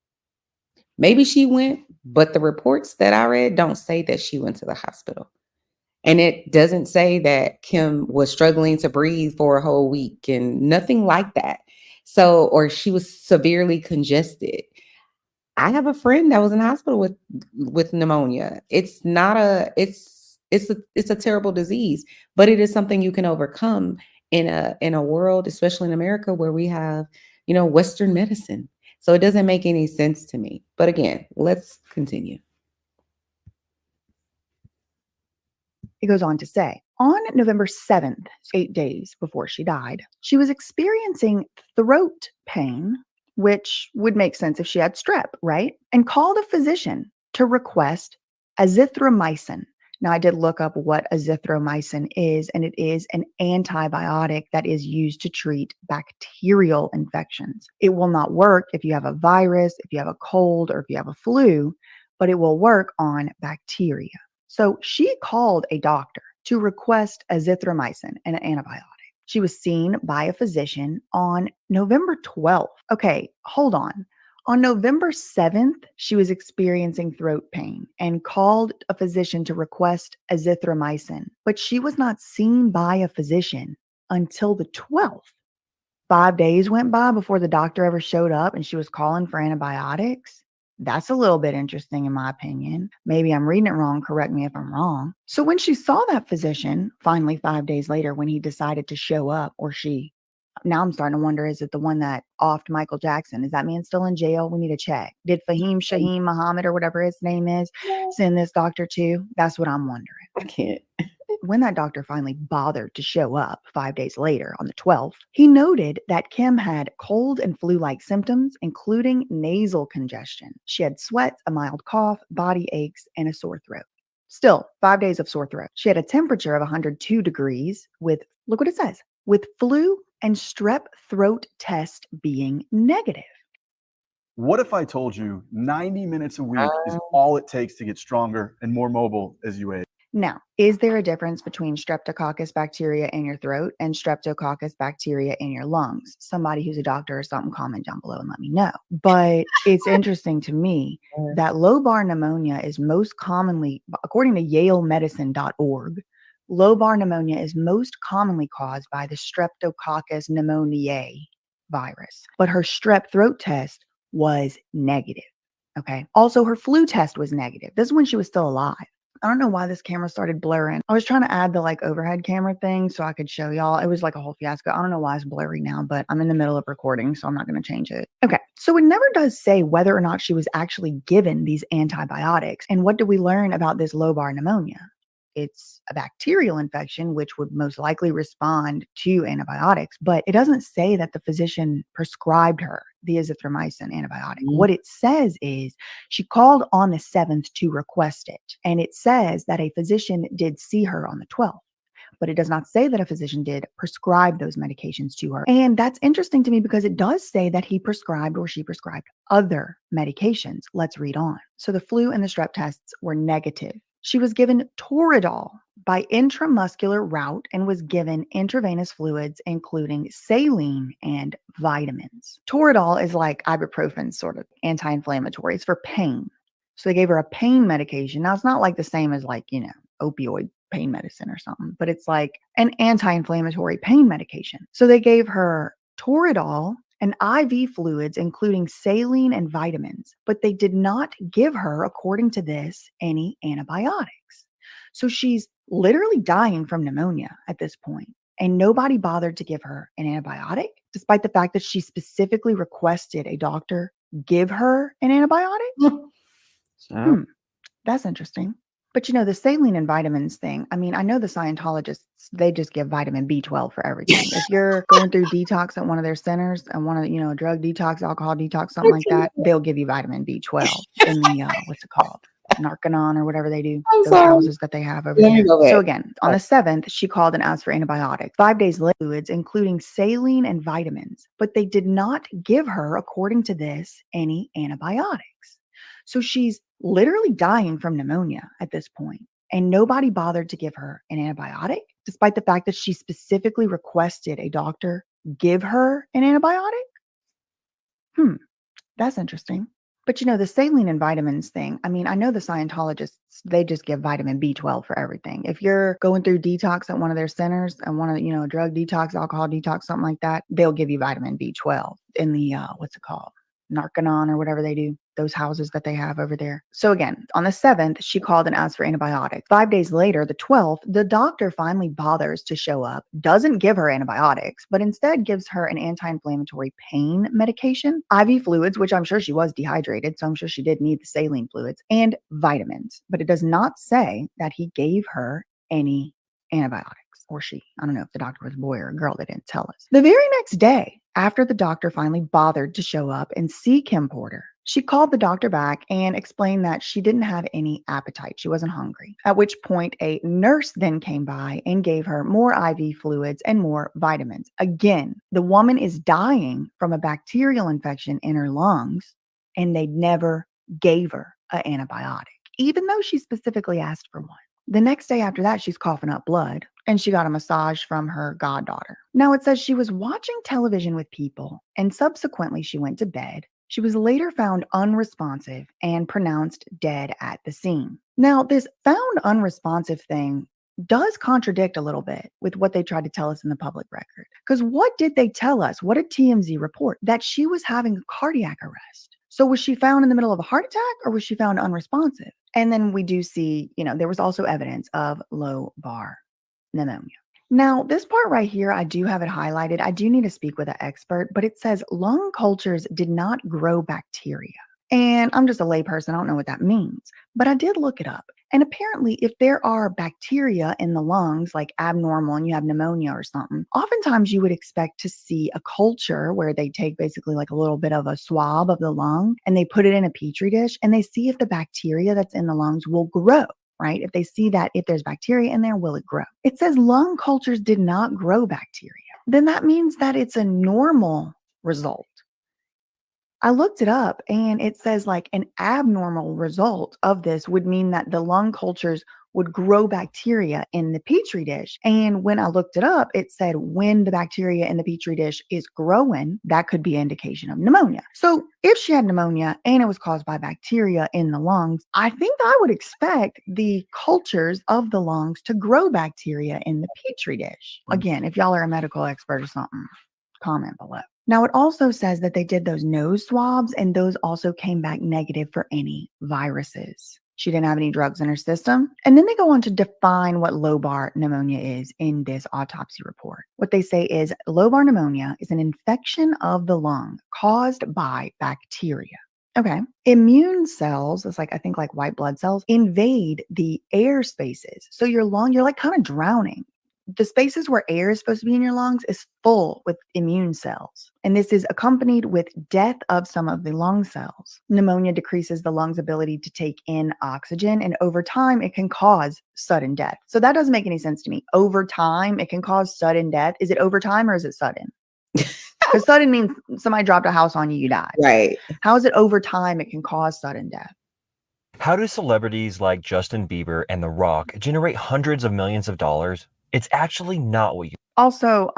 Maybe she went, but the reports that I read don't say that she went to the hospital. And it doesn't say that Kim was struggling to breathe for a whole week and nothing like that. So, or she was severely congested. I have a friend that was in the hospital with pneumonia. It's a terrible disease, but it is something you can overcome in a world, especially in America, where we have, Western medicine. So it doesn't make any sense to me. But again, let's continue. It goes on to say, on November 7th, 8 days before she died, she was experiencing throat pain, which would make sense if she had strep, right? And called a physician to request azithromycin. Now, I did look up what azithromycin is, and it is an antibiotic that is used to treat bacterial infections. It will not work if you have a virus, if you have a cold, or if you have a flu, but it will work on bacteria. So she called a doctor to request azithromycin, an antibiotic. She was seen by a physician on November 12th. Okay, hold on. On November 7th, she was experiencing throat pain and called a physician to request azithromycin, but she was not seen by a physician until the 12th. 5 days went by before the doctor ever showed up and she was calling for antibiotics. That's a little bit interesting in my opinion. Maybe I'm reading it wrong. Correct me if I'm wrong. So when she saw that physician, finally 5 days later, when he decided to show up, or she, now I'm starting to wonder, is it the one that offed Michael Jackson? Is that man still in jail? We need to check. Did Fahim Shaheem Muhammad, or whatever his name is, send this doctor too? That's what I'm wondering. I can't. When that doctor finally bothered to show up 5 days later on the 12th, he noted that Kim had cold and flu-like symptoms, including nasal congestion. She had sweats, a mild cough, body aches, and a sore throat. Still, 5 days of sore throat. She had a temperature of 102 degrees with, look what it says, with flu and strep throat test being negative. What if I told you 90 minutes a week is all it takes to get stronger and more mobile as you age? Now, is there a difference between streptococcus bacteria in your throat and streptococcus bacteria in your lungs? Somebody who's a doctor or something, comment down below and let me know. But it's interesting to me that lobar pneumonia is most commonly, according to yalemedicine.org, lobar pneumonia is most commonly caused by the Streptococcus pneumoniae virus. But her strep throat test was negative. Okay. Also, her flu test was negative. This is when she was still alive. I don't know why this camera started blurring. I was trying to add the overhead camera thing so I could show y'all. It was like a whole fiasco. I don't know why it's blurry now, but I'm in the middle of recording, so I'm not going to change it. Okay. So it never does say whether or not she was actually given these antibiotics. And what do we learn about this lobar pneumonia? It's a bacterial infection, which would most likely respond to antibiotics, but it doesn't say that the physician prescribed her the azithromycin antibiotic. What it says is she called on the 7th to request it. And it says that a physician did see her on the 12th, but it does not say that a physician did prescribe those medications to her. And that's interesting to me because it does say that he prescribed or she prescribed other medications. Let's read on. So the flu and the strep tests were negative. She was given Toradol by intramuscular route and was given intravenous fluids, including saline and vitamins. Toradol is like ibuprofen, sort of anti-inflammatory. It's for pain. So they gave her a pain medication. Now, it's not like the same as like, opioid pain medicine or something, but it's like an anti-inflammatory pain medication. So they gave her Toradol and IV fluids, including saline and vitamins, but they did not give her, according to this, any antibiotics. So she's literally dying from pneumonia at this point, and nobody bothered to give her an antibiotic, despite the fact that she specifically requested a doctor give her an antibiotic. That's interesting. But the saline and vitamins thing, I mean, I know the Scientologists, they just give vitamin B12 for everything. If you're going through detox at one of their centers and want to, a drug detox, alcohol detox, something like that, they'll give you vitamin B12 in the, what's it called? Narcanon or whatever they do. Those houses that they have over there. So again, on the 7th, she called and asked for antibiotics. 5 days later, fluids, including saline and vitamins, but they did not give her, according to this, any antibiotics. So she's literally dying from pneumonia at this point, and nobody bothered to give her an antibiotic, despite the fact that she specifically requested a doctor give her an antibiotic. That's interesting. But the saline and vitamins thing, I mean, I know the Scientologists, they just give vitamin B12 for everything. If you're going through detox at one of their centers and want to, drug detox, alcohol detox, something like that, they'll give you vitamin B12 in the, what's it called? Narcanon or whatever they do, those houses that they have over there. So again, on the 7th, she called and asked for antibiotics. 5 days later, the 12th, the doctor finally bothers to show up, doesn't give her antibiotics, but instead gives her an anti-inflammatory pain medication, IV fluids, which I'm sure she was dehydrated, so I'm sure she did need the saline fluids, and vitamins. But it does not say that he gave her any antibiotics. Or she. I don't know if the doctor was a boy or a girl. They didn't tell us. The very next day, after the doctor finally bothered to show up and see Kim Porter, she called the doctor back and explained that she didn't have any appetite. She wasn't hungry. At which point, a nurse then came by and gave her more IV fluids and more vitamins. Again, the woman is dying from a bacterial infection in her lungs, and they never gave her an antibiotic, even though she specifically asked for one. The next day after that, she's coughing up blood, and she got a massage from her goddaughter. Now, it says she was watching television with people, and subsequently she went to bed. She was later found unresponsive and pronounced dead at the scene. Now, this found unresponsive thing does contradict a little bit with what they tried to tell us in the public record. Because what did they tell us? What did TMZ report? That she was having a cardiac arrest. So was she found in the middle of a heart attack, or was she found unresponsive? And then we do see, there was also evidence of lobar pneumonia. Now, this part right here, I do have it highlighted. I do need to speak with an expert, but it says lung cultures did not grow bacteria. And I'm just a layperson. I don't know what that means, but I did look it up. And apparently, if there are bacteria in the lungs, like abnormal, and you have pneumonia or something, oftentimes you would expect to see a culture where they take basically like a little bit of a swab of the lung and they put it in a petri dish and they see if the bacteria that's in the lungs will grow. Right? If they see that if there's bacteria in there, will it grow? It says lung cultures did not grow bacteria. Then that means that it's a normal result. I looked it up and it says like an abnormal result of this would mean that the lung cultures would grow bacteria in the petri dish. And when I looked it up, it said when the bacteria in the petri dish is growing, that could be an indication of pneumonia. So if she had pneumonia and it was caused by bacteria in the lungs, I think I would expect the cultures of the lungs to grow bacteria in the petri dish. Again, if y'all are a medical expert or something, comment below. Now, it also says that they did those nose swabs and those also came back negative for any viruses. She didn't have any drugs in her system. And then they go on to define what lobar pneumonia is in this autopsy report. What they say is lobar pneumonia is an infection of the lung caused by bacteria. Okay. Immune cells, it's like, I think like white blood cells, invade the air spaces. So your lung, you're like kind of drowning. The spaces where air is supposed to be in your lungs is full with immune cells. And this is accompanied with death of some of the lung cells. Pneumonia decreases the lung's ability to take in oxygen, and over time, it can cause sudden death. So that doesn't make any sense to me. Over time, it can cause sudden death. Is it over time or is it sudden? Because sudden means somebody dropped a house on you, you died. Right. How is it over time it can cause sudden death? How do celebrities like Justin Bieber and The Rock generate hundreds of millions of dollars? It's actually not what you. Also,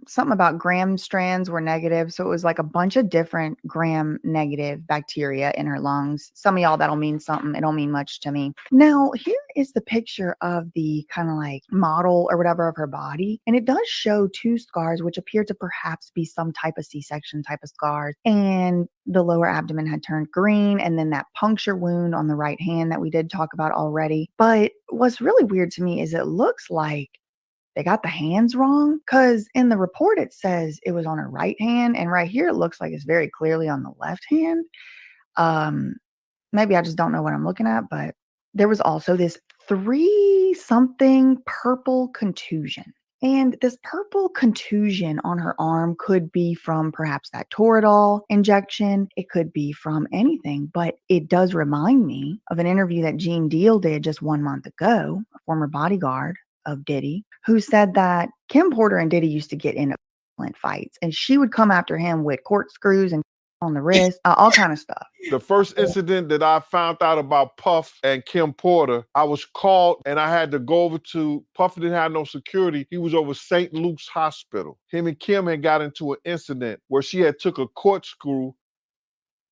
something about gram strands were negative. So it was like a bunch of different gram negative bacteria in her lungs. Some of y'all, that'll mean something. It don't mean much to me. Now, here is the picture of the kind of like model or whatever of her body. And it does show 2 scars, which appear to perhaps be some type of C-section type of scars. And the lower abdomen had turned green. And then that puncture wound on the right hand that we did talk about already. But what's really weird to me is it looks like they got the hands wrong, because in the report it says it was on her right hand, and right here it looks like it's very clearly on the left hand. Maybe I just don't know what I'm looking at, but there was also this 3-something purple contusion. And this purple contusion on her arm could be from perhaps that Toradol injection. It could be from anything, but it does remind me of an interview that Gene Deal did just 1 month ago, a former bodyguard of Diddy, who said that Kim Porter and Diddy used to get in violent fights, and she would come after him with corkscrews and on the wrist, all kind of stuff. The first incident that I found out about Puff and Kim Porter, I was called and I had to go over to, Puff didn't have no security. He was over St. Luke's Hospital. Him and Kim had got into an incident where she had took a corkscrew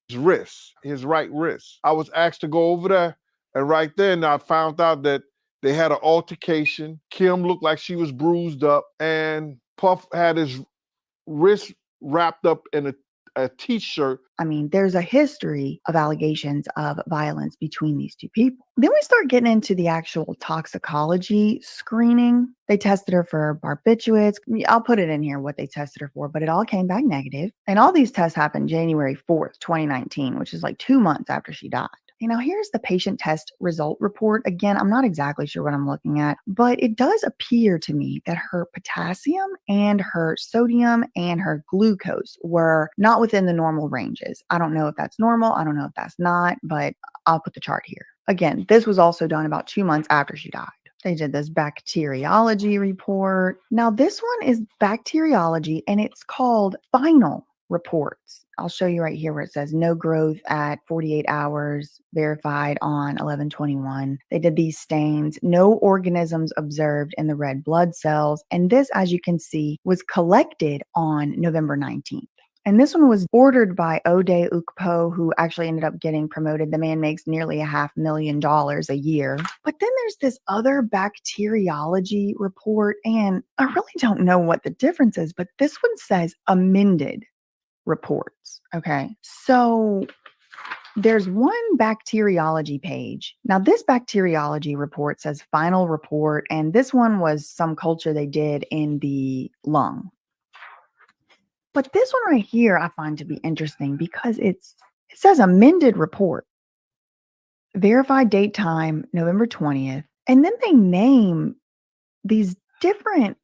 his right wrist. I was asked to go over there, and right then I found out that they had an altercation. Kim looked like she was bruised up, and Puff had his wrist wrapped up in a t-shirt. I mean, there's a history of allegations of violence between these 2 people. Then we start getting into the actual toxicology screening. They tested her for barbiturates. I'll put it in here what they tested her for, but it all came back negative. And all these tests happened January 4th, 2019, which is like 2 months after she died. Now, here's the patient test result report. Again, I'm not exactly sure what I'm looking at, but it does appear to me that her potassium and her sodium and her glucose were not within the normal ranges. I don't know if that's normal. I don't know if that's not, but I'll put the chart here. Again, this was also done about 2 months after she died. They did this bacteriology report. Now, this one is bacteriology, and it's called final reports. I'll show you right here where it says no growth at 48 hours, verified on 11/21. They did these stains, no organisms observed in the red blood cells. And this, as you can see, was collected on November 19th. And this one was ordered by Ode Ukpo, who actually ended up getting promoted. The man makes nearly $500,000 a year. But then there's this other bacteriology report, and I really don't know what the difference is, but this one says amended reports. Okay. So there's one bacteriology page. Now, this bacteriology report says final report, and this one was some culture they did in the lung. But this one right here I find to be interesting because it says amended report. Verified date time, November 20th. And then they name these different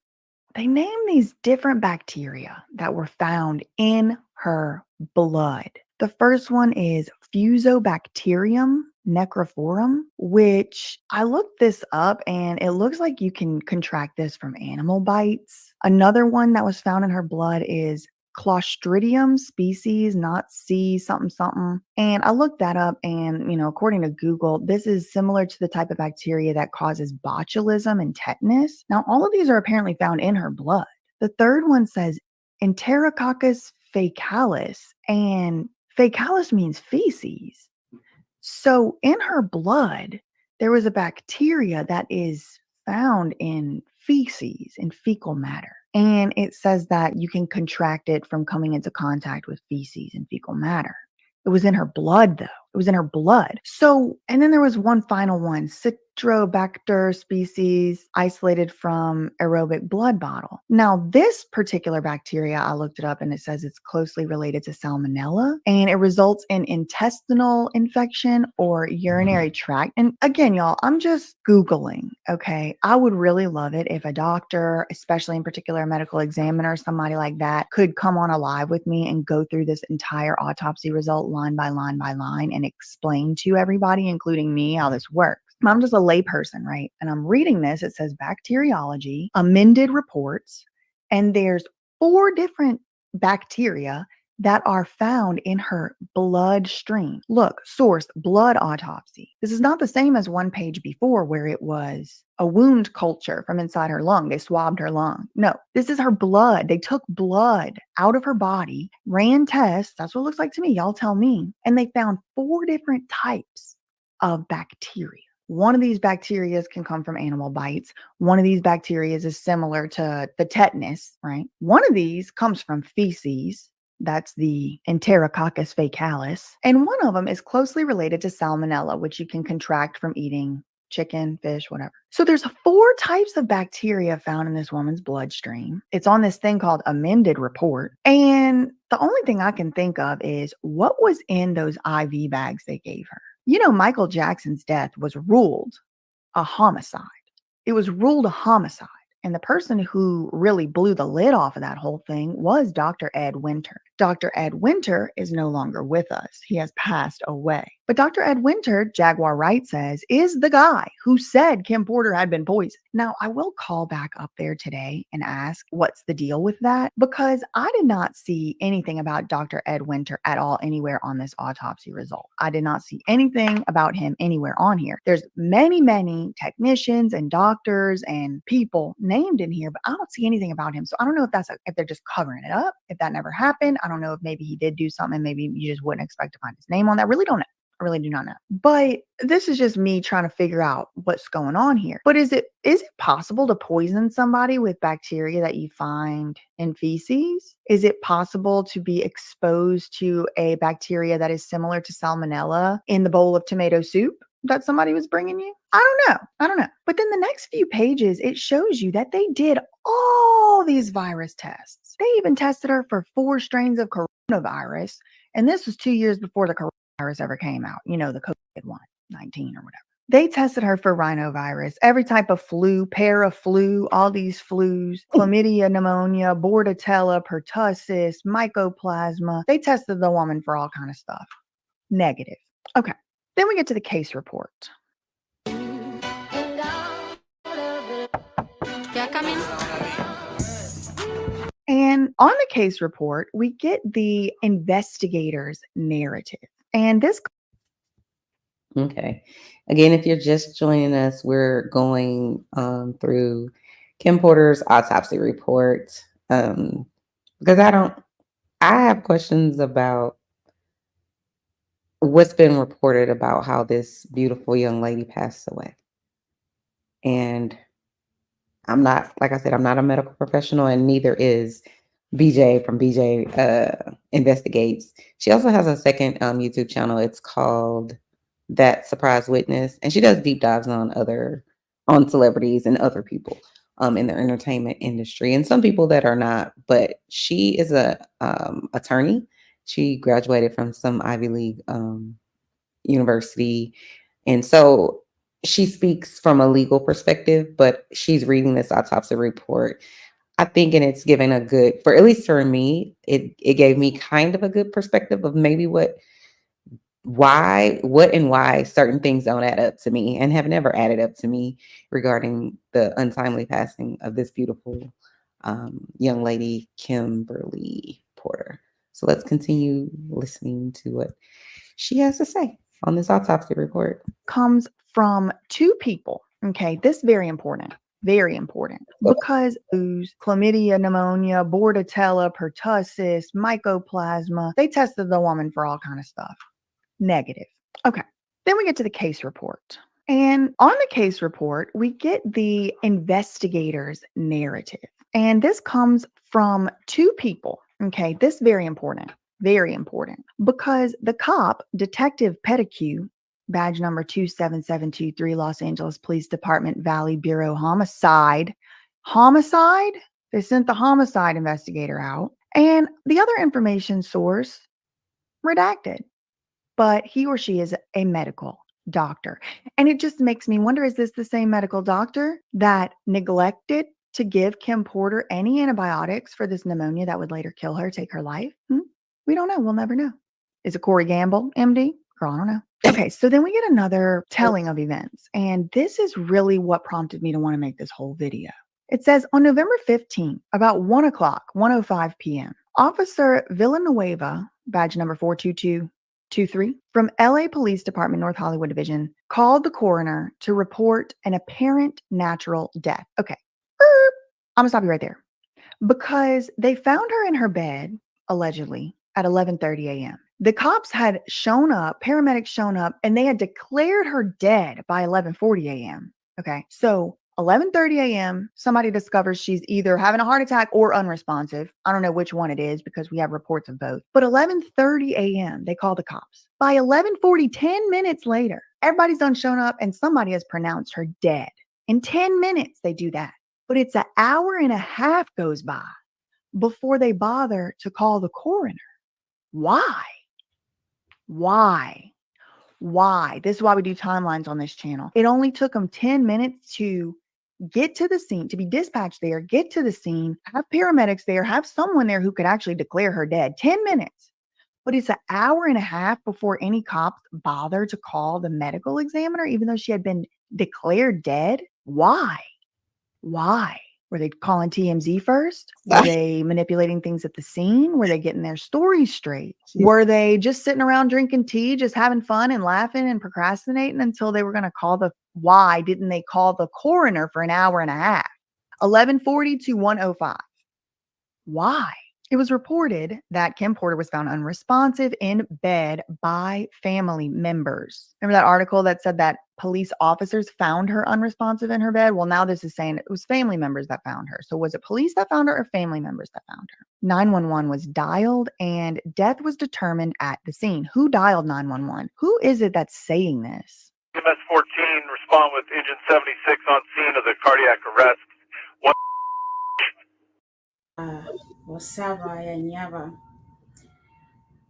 bacteria that were found in her blood. The first one is Fusobacterium necrophorum, which I looked this up and it looks like you can contract this from animal bites. Another one that was found in her blood is Clostridium species, not C something something. And I looked that up and, according to Google, this is similar to the type of bacteria that causes botulism and tetanus. Now, all of these are apparently found in her blood. The third one says Enterococcus fecalis, and fecalis means feces. So in her blood, there was a bacteria that is found in feces, in fecal matter. And it says that you can contract it from coming into contact with feces and fecal matter. It was in her blood, though. It was in her blood. So, and then there was one final one, Citrobacter species isolated from aerobic blood bottle. Now, this particular bacteria, I looked it up and it says it's closely related to Salmonella, and it results in intestinal infection or urinary tract. And again, y'all, I'm just Googling, okay? I would really love it if a doctor, especially in particular a medical examiner, somebody like that, could come on a live with me and go through this entire autopsy result line by line by line and explain to everybody, including me, how this works. I'm just a layperson, right? And I'm reading this. It says bacteriology, amended reports, and there's 4 different bacteria that are found in her bloodstream. Look, source, blood autopsy. This is not the same as one page before where it was a wound culture from inside her lung. They swabbed her lung. No, this is her blood. They took blood out of her body, ran tests. That's what it looks like to me. Y'all tell me. And they found 4 different types of bacteria. One of these bacteria can come from animal bites. One of these bacteria is similar to the tetanus, right? One of these comes from feces. That's the Enterococcus faecalis. And one of them is closely related to salmonella, which you can contract from eating chicken, fish, whatever. So there's 4 types of bacteria found in this woman's bloodstream. It's on this thing called amended report. And the only thing I can think of is what was in those IV bags they gave her. You know, Michael Jackson's death was ruled a homicide. It was ruled a homicide. And the person who really blew the lid off of that whole thing was Dr. Ed Winter. Dr. Ed Winter is no longer with us. He has passed away. But Dr. Ed Winter, Jaguar Wright says, is the guy who said Kim Porter had been poisoned. Now, I will call back up there today and ask what's the deal with that, because I did not see anything about Dr. Ed Winter at all anywhere on this autopsy result. I did not see anything about him anywhere on here. There's many, many technicians and doctors and people named in here, but I don't see anything about him. So I don't know if if they're just covering it up, if that never happened. I don't know if maybe he did do something. Maybe you just wouldn't expect to find his name on that. I really don't know. I really do not know. But this is just me trying to figure out what's going on here. But is it possible to poison somebody with bacteria that you find in feces? Is it possible to be exposed to a bacteria that is similar to salmonella in the bowl of tomato soup that somebody was bringing you? I don't know. But then the next few pages, it shows you that they did all these virus tests. They even tested her for 4 strains of coronavirus. And this was 2 years before the coronavirus ever came out. You know, the COVID-19 or whatever. They tested her for rhinovirus, every type of flu, paraflu, all these flus, chlamydia, pneumonia, bordetella, pertussis, mycoplasma. They tested the woman for all kind of stuff. Negative. Okay. Then we get to the case report. And on the case report, we get the investigator's narrative. And this. Okay. Again, if you're just joining us, we're going through Kim Porter's autopsy report. Because I have questions about what's been reported about how this beautiful young lady passed away. And I'm not, like I said, I'm not a medical professional, and neither is BJ from BJ Investigates. She also has a second YouTube channel. It's called That Surprise Witness, and she does deep dives on celebrities and other people in the entertainment industry, and some people that are not. But she is a attorney. She graduated from some Ivy League university, and so she speaks from a legal perspective. But she's reading this autopsy report, I think, and it's given a good, for at least for me, it gave me kind of a good perspective of maybe what and why certain things don't add up to me and have never added up to me regarding the untimely passing of this beautiful young lady, Kimberly Porter. So let's continue listening to what she has to say on this autopsy report. Comes from 2 people. Okay, this is very important. Very important, because chlamydia, pneumonia, bordetella, pertussis, mycoplasma. They tested the woman for all kind of stuff. Negative. Okay. Then we get to the case report. And on the case report, we get the investigator's narrative. And this comes from 2 people. Okay. This is very important. Very important. Because the cop, Detective Pettigrew, badge number 27723, Los Angeles Police Department, Valley Bureau Homicide. Homicide? They sent the homicide investigator out. And the other information source, redacted. But he or she is a medical doctor. And it just makes me wonder, is this the same medical doctor that neglected to give Kim Porter any antibiotics for this pneumonia that would later kill her, take her life? We don't know. We'll never know. Is it Corey Gamble, MD? Girl, I don't know. Okay, so then we get another telling of events. And this is really what prompted me to want to make this whole video. It says on November 15th, about 1:05 p.m., Officer Villanueva, badge number 42223, from LA Police Department, North Hollywood Division, called the coroner to report an apparent natural death. Okay, I'm gonna stop you right there. Because they found her in her bed, allegedly, at 11:30 a.m. The cops had shown up, paramedics shown up, and they had declared her dead by 11:40 a.m. Okay, so 11:30 a.m., somebody discovers she's either having a heart attack or unresponsive. I don't know which one it is because we have reports of both. But 11:30 a.m., they call the cops. By 11:40, 10 minutes later, everybody's done shown up and somebody has pronounced her dead. In 10 minutes, they do that. But it's an hour and a half goes by before they bother to call the coroner. Why? Why? Why? This is why we do timelines on this channel. It only took them 10 minutes to get to the scene, to be dispatched there, get to the scene, have paramedics there, have someone there who could actually declare her dead. 10 minutes. But it's an hour and a half before any cops bother to call the medical examiner, even though she had been declared dead. Why? Why? Were they calling TMZ first? Were they manipulating things at the scene? Were they getting their stories straight? Were they just sitting around drinking tea, just having fun and laughing and procrastinating until they were going to call the... Why didn't they call the coroner for an hour and a half? 11:40 to 1:05. Why? It was reported that Kim Porter was found unresponsive in bed by family members. Remember that article that said that police officers found her unresponsive in her bed? Well, now this is saying it was family members that found her. So was it police that found her or family members that found her? 911 was dialed and death was determined at the scene. Who dialed 911? Who is it that's saying this? MS 14, respond with Engine 76 on scene of the cardiac arrest. Wasaba ya nyaba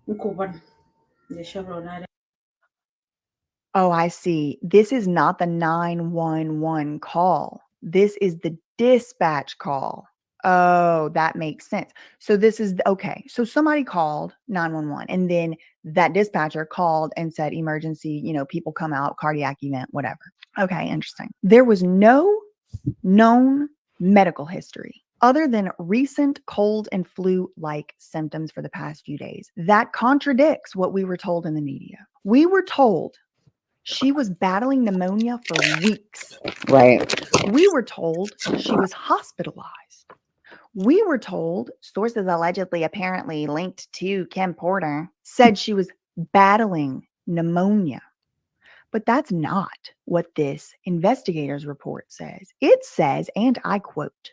mkuban the Chevron. Oh, I see. This is not the 911 call. This is the dispatch call. Oh, that makes sense. So this is okay. So somebody called 911 and then that dispatcher called and said emergency, people come out, cardiac event, whatever. Okay, interesting. There was no known medical history other than recent cold and flu-like symptoms for the past few days. That contradicts what we were told in the media. We were told she was battling pneumonia for weeks. Right. We were told she was hospitalized. We were told sources allegedly apparently linked to Kim Porter said she was battling pneumonia. But that's not what this investigator's report says. It says, and I quote,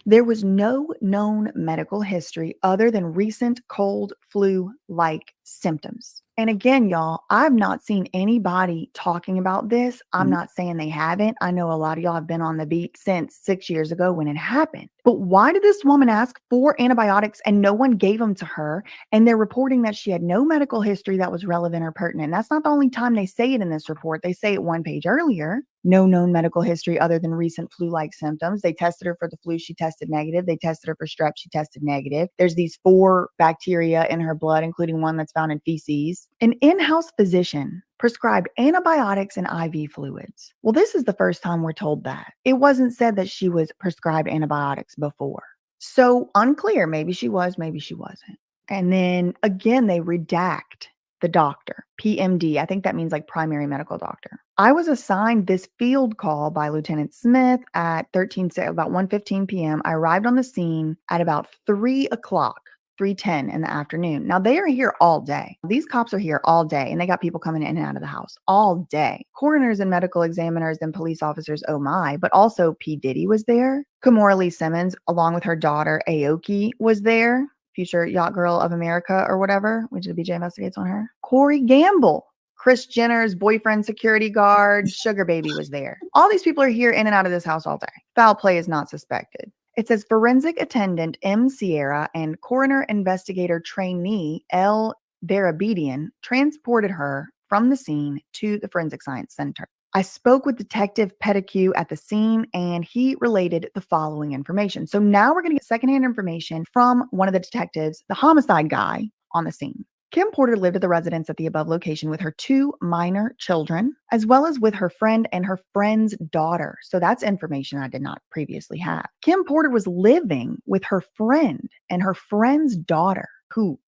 there was no known medical history other than recent cold flu-like symptoms. And again, y'all, I've not seen anybody talking about this. I'm not saying they haven't. I know a lot of y'all have been on the beat since 6 years ago when it happened. But why did this woman ask for antibiotics and no one gave them to her? And they're reporting that she had no medical history that was relevant or pertinent. That's not the only time they say it in this report. They say it one page earlier. No known medical history other than recent flu-like symptoms. They tested her for the flu. She tested negative. They tested her for strep. She tested negative. There's these 4 bacteria in her blood, including one that's found in feces. An in-house physician prescribed antibiotics and IV fluids. Well, this is the first time we're told that. It wasn't said that she was prescribed antibiotics before. So unclear. Maybe she was, maybe she wasn't. And then again, they redact the doctor, PMD. I think that means like primary medical doctor. I was assigned this field call by Lieutenant Smith at about 1:15 p.m. I arrived on the scene at about 3 o'clock. 3:10 in the afternoon. Now they are here all day. These cops are here all day and they got people coming in and out of the house all day. Coroners and medical examiners and police officers, oh my, but also P. Diddy was there. Kimora Lee Simmons, along with her daughter Aoki, was there. Future Yacht Girl of America or whatever, which the BJ investigates on her. Corey Gamble, Kris Jenner's boyfriend, security guard, sugar baby was there. All these people are here in and out of this house all day. Foul play is not suspected. It says forensic attendant M. Sierra and coroner investigator trainee L. Darabedian transported her from the scene to the Forensic Science Center. I spoke with Detective Pettigrew at the scene and he related the following information. So now we're going to get secondhand information from one of the detectives, the homicide guy on the scene. Kim Porter lived at the residence at the above location with her 2 minor children, as well as with her friend and her friend's daughter. So that's information I did not previously have. Kim Porter was living with her friend and her friend's daughter. Who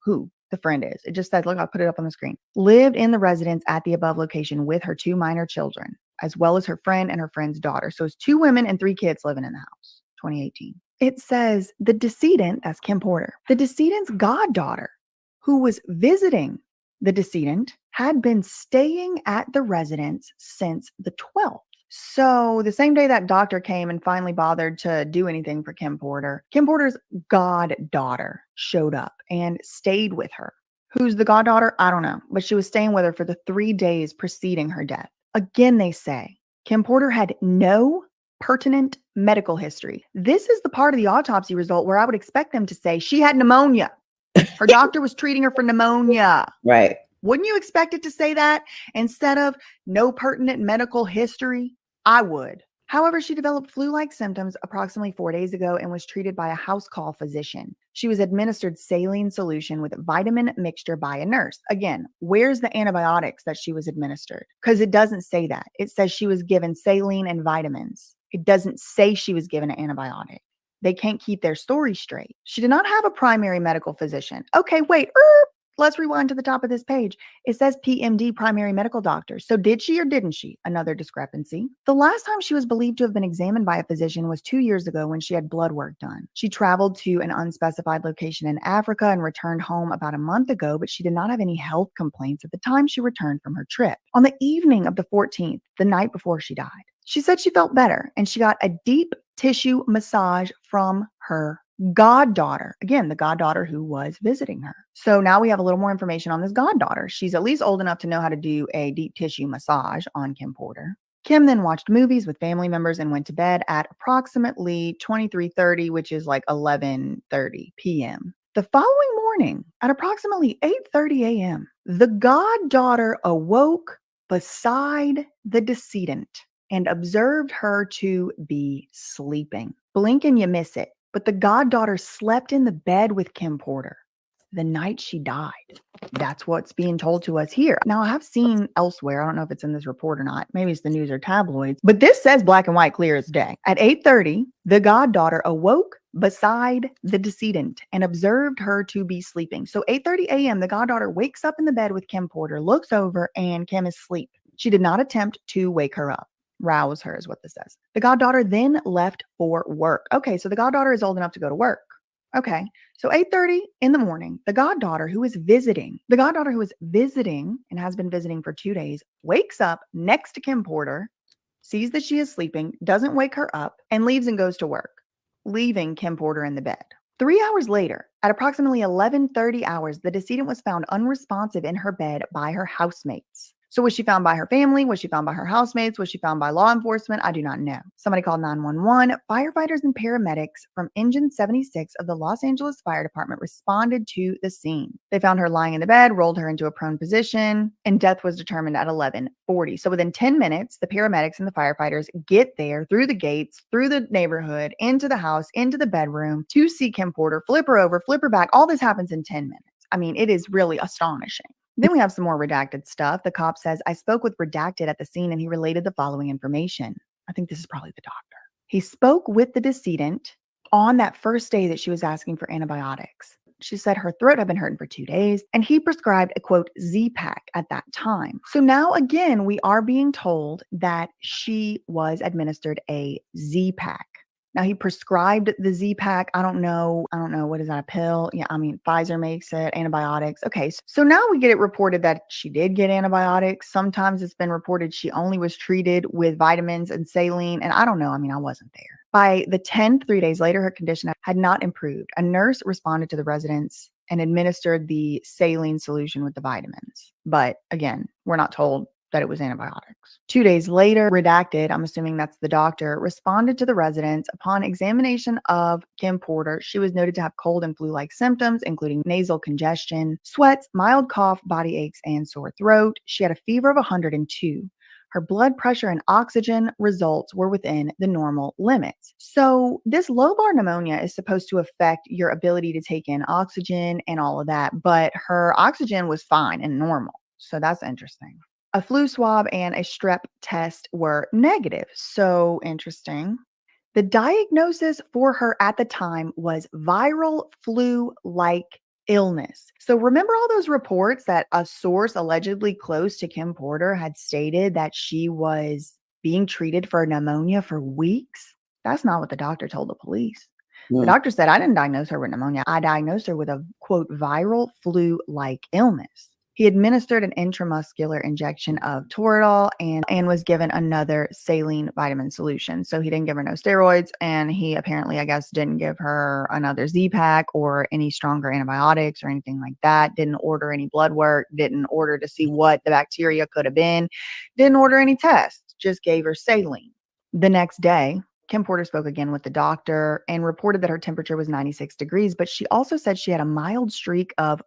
the friend is. It just says, look, I'll put it up on the screen. Lived in the residence at the above location with her 2 minor children, as well as her friend and her friend's daughter. So it's 2 women and 3 kids living in the house. 2018. It says the decedent, that's Kim Porter, the decedent's goddaughter, who was visiting the decedent, had been staying at the residence since the 12th. So the same day that doctor came and finally bothered to do anything for Kim Porter's goddaughter showed up and stayed with her. Who's the goddaughter? I don't know, but she was staying with her for the 3 days preceding her death. Again, they say Kim Porter had no pertinent medical history. This is the part of the autopsy result where I would expect them to say she had pneumonia. Her doctor was treating her for pneumonia. Right. Wouldn't you expect it to say that instead of no pertinent medical history? I would. However, she developed flu-like symptoms approximately 4 days ago and was treated by a house call physician. She was administered saline solution with vitamin mixture by a nurse. Again, where's the antibiotics that she was administered? Because it doesn't say that. It says she was given saline and vitamins. It doesn't say she was given an antibiotic. They can't keep their story straight. She did not have a primary medical physician. Okay, wait. Let's rewind to the top of this page. It says PMD, primary medical doctor. So did she or didn't she? Another discrepancy. The last time she was believed to have been examined by a physician was 2 years ago when she had blood work done. She traveled to an unspecified location in Africa and returned home about a month ago, but she did not have any health complaints at the time she returned from her trip. On the evening of the 14th, the night before she died, she said she felt better and she got a deep tissue massage from her goddaughter. Again, the goddaughter who was visiting her. So now we have a little more information on this goddaughter. She's at least old enough to know how to do a deep tissue massage on Kim Porter. Kim then watched movies with family members and went to bed at approximately 23:30, which is like 11:30 p.m. The following morning at approximately 8:30 a.m., the goddaughter awoke beside the decedent and observed her to be sleeping. Blink and you miss it. But the goddaughter slept in the bed with Kim Porter the night she died. That's what's being told to us here. Now, I have seen elsewhere, I don't know if it's in this report or not, maybe it's the news or tabloids, but this says black and white, clear as day. At 8:30, the goddaughter awoke beside the decedent and observed her to be sleeping. So 8:30 a.m., the goddaughter wakes up in the bed with Kim Porter, looks over, and Kim is asleep. She did not attempt to wake her up. Rouse her is what this says. The goddaughter then left for work. Okay, so the goddaughter is old enough to go to work. Okay, so 8:30 in the morning, the goddaughter who is visiting and has been visiting for 2 days, wakes up next to Kim Porter, sees that she is sleeping, doesn't wake her up, and leaves and goes to work, leaving Kim Porter in the bed. 3 hours later, at approximately 11:30 hours, the decedent was found unresponsive in her bed by her housemates. So was she found by her family? Was she found by her housemates? Was she found by law enforcement? I do not know. Somebody called 911. Firefighters and paramedics from Engine 76 of the Los Angeles Fire Department responded to the scene. They found her lying in the bed, rolled her into a prone position, and death was determined at 11:40. So within 10 minutes, the paramedics and the firefighters get there through the gates, through the neighborhood, into the house, into the bedroom to see Kim Porter, flip her over, flip her back. All this happens in 10 minutes. I mean, it is really astonishing. Then we have some more redacted stuff. The cop says, I spoke with redacted at the scene and he related the following information. I think this is probably the doctor. He spoke with the decedent on that first day that she was asking for antibiotics. She said her throat had been hurting for 2 days and he prescribed a quote Z-Pack at that time. So now again, we are being told that she was administered a Z-Pack. Now he prescribed the Z-Pack. I don't know. What is that, a pill? Yeah, I mean, Pfizer makes it, antibiotics. Okay, so now we get it reported that she did get antibiotics. Sometimes it's been reported she only was treated with vitamins and saline. And I don't know. I mean, I wasn't there. By the 10th, 3 days later, her condition had not improved. A nurse responded to the residence and administered the saline solution with the vitamins. But again, we're not told that it was antibiotics. 2 days later, redacted, I'm assuming that's the doctor, responded to the residents. Upon examination of Kim Porter, she was noted to have cold and flu-like symptoms, including nasal congestion, sweats, mild cough, body aches, and sore throat. She had a fever of 102. Her blood pressure and oxygen results were within the normal limits. So this lobar pneumonia is supposed to affect your ability to take in oxygen and all of that, but her oxygen was fine and normal. So that's interesting. A flu swab and a strep test were negative. So interesting. The diagnosis for her at the time was viral flu-like illness. So remember all those reports that a source allegedly close to Kim Porter had stated that she was being treated for pneumonia for weeks? That's not what the doctor told the police. The doctor said, I didn't diagnose her with pneumonia. I diagnosed her with a, quote, viral flu-like illness. He administered an intramuscular injection of Toradol and was given another saline vitamin solution. So he didn't give her no steroids, and he apparently, I guess, didn't give her another Z-Pack or any stronger antibiotics or anything like that. Didn't order any blood work, didn't order to see what the bacteria could have been, didn't order any tests, just gave her saline. The next day, Kim Porter spoke again with the doctor and reported that her temperature was 96 degrees, but she also said she had a mild streak of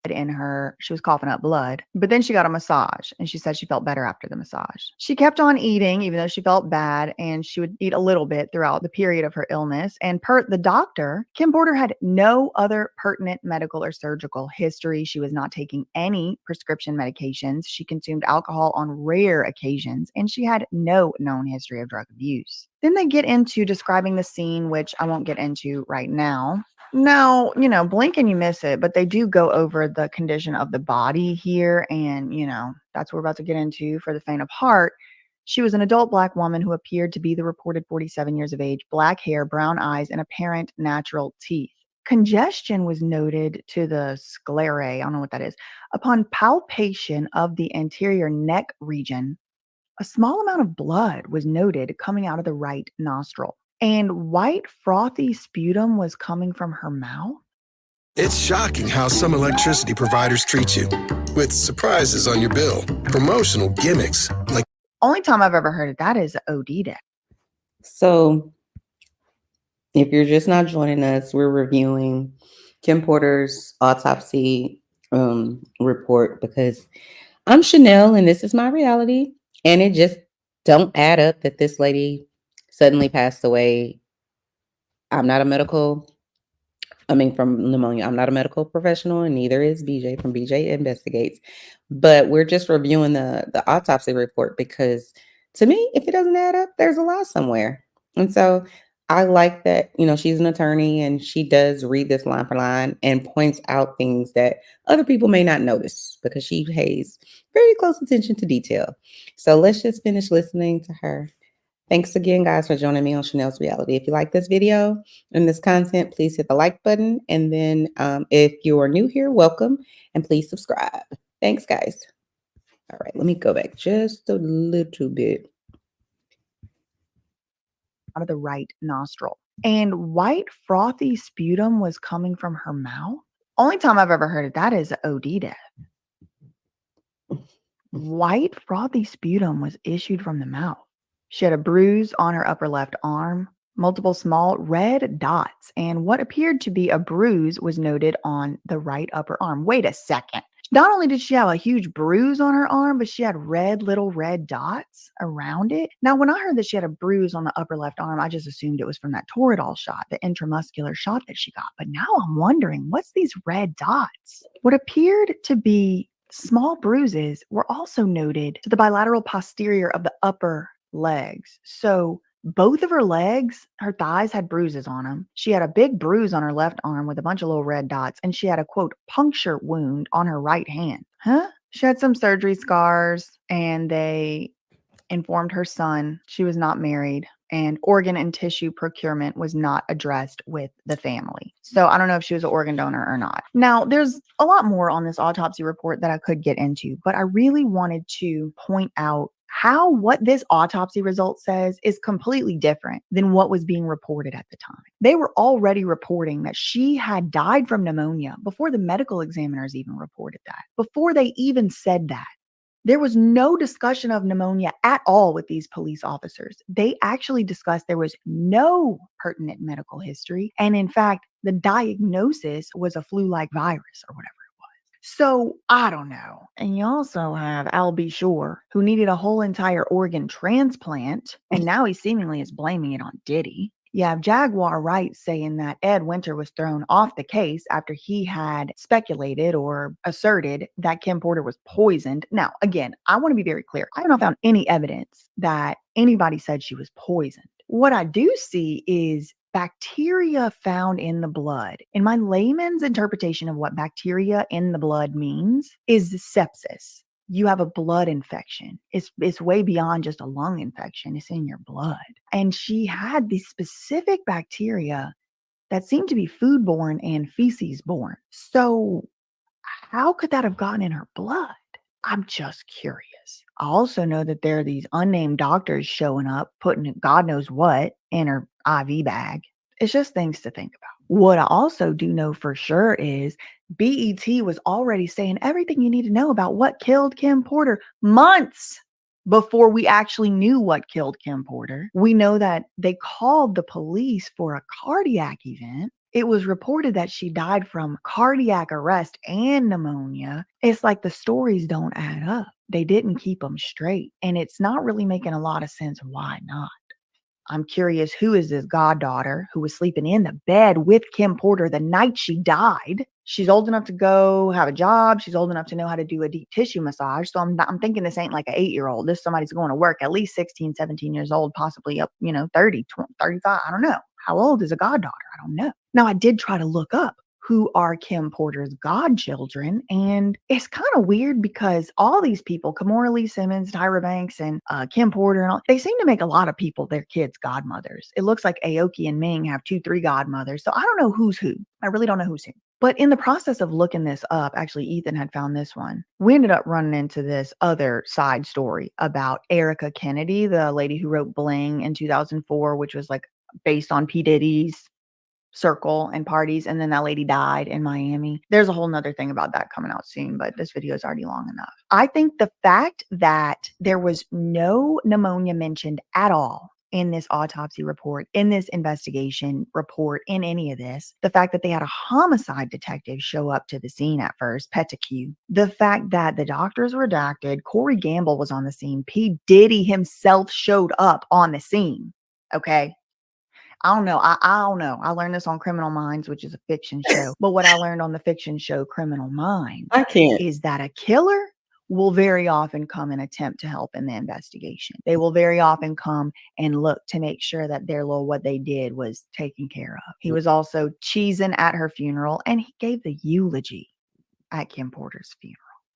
in her. She was coughing up blood, but then she got a massage and she said she felt better after the massage. She kept on eating even though she felt bad, and she would eat a little bit throughout the period of her illness. And per the doctor, Kim Porter had no other pertinent medical or surgical history. She was not taking any prescription medications. She consumed alcohol on rare occasions, and she had no known history of drug abuse. Then they get into describing the scene, which I won't get into right now. Now, blink and you miss it, but they do go over the condition of the body here. And, that's what we're about to get into for the faint of heart. She was an adult Black woman who appeared to be the reported 47 years of age, black hair, brown eyes, and apparent natural teeth. Congestion was noted to the sclerae, I don't know what that is. Upon palpation of the anterior neck region, a small amount of blood was noted coming out of the right nostril. And white, frothy sputum was coming from her mouth. It's shocking how some electricity providers treat you, with surprises on your bill, promotional gimmicks like. Only time I've ever heard of that is OD day. So, if you're just not joining us, we're reviewing Kim Porter's autopsy report because I'm Chanel and this is my reality, and it just don't add up that this lady suddenly passed away. I'm not a medical, from pneumonia. I'm not a medical professional, and neither is BJ from BJ Investigates. But we're just reviewing the autopsy report because to me, if it doesn't add up, there's a lie somewhere. And so I like that, she's an attorney and she does read this line for line and points out things that other people may not notice because she pays very close attention to detail. So let's just finish listening to her. Thanks again, guys, for joining me on Chanel's Reality. If you like this video and this content, please hit the like button. And then if you are new here, welcome, and please subscribe. Thanks, guys. All right, let me go back just a little bit. Out of the right nostril. And white, frothy sputum was coming from her mouth. Only time I've ever heard of that is OD death. White, frothy sputum was issued from the mouth. She had a bruise on her upper left arm, multiple small red dots, and what appeared to be a bruise was noted on the right upper arm. Wait a second. Not only did she have a huge bruise on her arm, but she had little red dots around it. Now, when I heard that she had a bruise on the upper left arm, I just assumed it was from that Toradol shot, the intramuscular shot that she got. But now I'm wondering, what's these red dots? What appeared to be small bruises were also noted to the bilateral posterior of the upper legs. So both of her legs, her thighs had bruises on them. She had a big bruise on her left arm with a bunch of little red dots, and she had a, quote, puncture wound on her right hand. She had some surgery scars, and they informed her son she was not married, and organ and tissue procurement was not addressed with the family. So I don't know if she was an organ donor or not. Now, there's a lot more on this autopsy report that I could get into, but I really wanted to point out how what this autopsy result says is completely different than what was being reported at the time. They were already reporting that she had died from pneumonia before the medical examiners even reported that, before they even said that. There was no discussion of pneumonia at all with these police officers. They actually discussed there was no pertinent medical history. And in fact, the diagnosis was a flu-like virus or whatever it was. So I don't know. And you also have Al B. Shore, who needed a whole entire organ transplant, and now he seemingly is blaming it on Diddy. You have Jaguar Wright saying that Ed Winter was thrown off the case after he had speculated or asserted that Kim Porter was poisoned. Now, again, I want to be very clear. I have not found any evidence that anybody said she was poisoned. What I do see is bacteria found in the blood. In my layman's interpretation of what bacteria in the blood means is sepsis. You have a blood infection. It's way beyond just a lung infection. It's in your blood. And she had these specific bacteria that seemed to be foodborne and feces-borne. So how could that have gotten in her blood? I'm just curious. I also know that there are these unnamed doctors showing up, putting God knows what in her IV bag. It's just things to think about. What I also do know for sure is BET was already saying everything you need to know about what killed Kim Porter months before we actually knew what killed Kim Porter. We know that they called the police for a cardiac event. It was reported that she died from cardiac arrest and pneumonia. It's like the stories don't add up. They didn't keep them straight. And it's not really making a lot of sense why not. I'm curious, who is this goddaughter who was sleeping in the bed with Kim Porter the night she died? She's old enough to go have a job. She's old enough to know how to do a deep tissue massage. So I'm thinking this ain't like an 8-year-old. This somebody's going to work at least 16, 17 years old, possibly up, 30, 20, 35. I don't know. How old is a goddaughter? I don't know. Now, I did try to look up who are Kim Porter's godchildren. And it's kind of weird because all these people, Kimora Lee Simmons, Tyra Banks, and Kim Porter, and all, they seem to make a lot of people their kids' godmothers. It looks like Aoki and Ming have 2, 3 godmothers. So I don't know who's who. I really don't know who's who. But in the process of looking this up, actually, Ethan had found this one. We ended up running into this other side story about Erica Kennedy, the lady who wrote Bling in 2004, which was like based on P. Diddy's circle and parties, and then that lady died in Miami. There's a whole nother thing about that coming out soon, but this video is already long enough. I think the fact that there was no pneumonia mentioned at all in this autopsy report, in this investigation report, in any of this, the fact that they had a homicide detective show up to the scene at first, Pettique, the fact that the doctors were redacted, Corey Gamble was on the scene, P. Diddy himself showed up on the scene, okay? I don't know. I don't know. I learned this on Criminal Minds, which is a fiction show. But what I learned on the fiction show Criminal Minds is that a killer will very often come and attempt to help in the investigation. They will very often come and look to make sure that their little what they did was taken care of. He was also cheesing at her funeral, and he gave the eulogy at Kim Porter's funeral.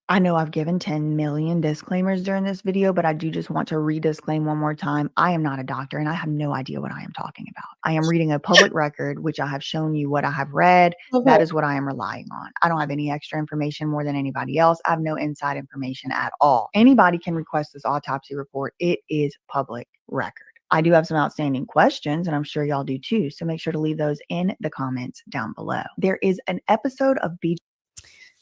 I know I've given 10 million disclaimers during this video, but I do just want to re-disclaim one more time. I am not a doctor and I have no idea what I am talking about. I am reading a public record, which I have shown you what I have read. Okay. That is what I am relying on. I don't have any extra information more than anybody else. I have no inside information at all. Anybody can request this autopsy report. It is public record. I do have some outstanding questions, and I'm sure y'all do too. So make sure to leave those in the comments down below. There is an episode of BJ.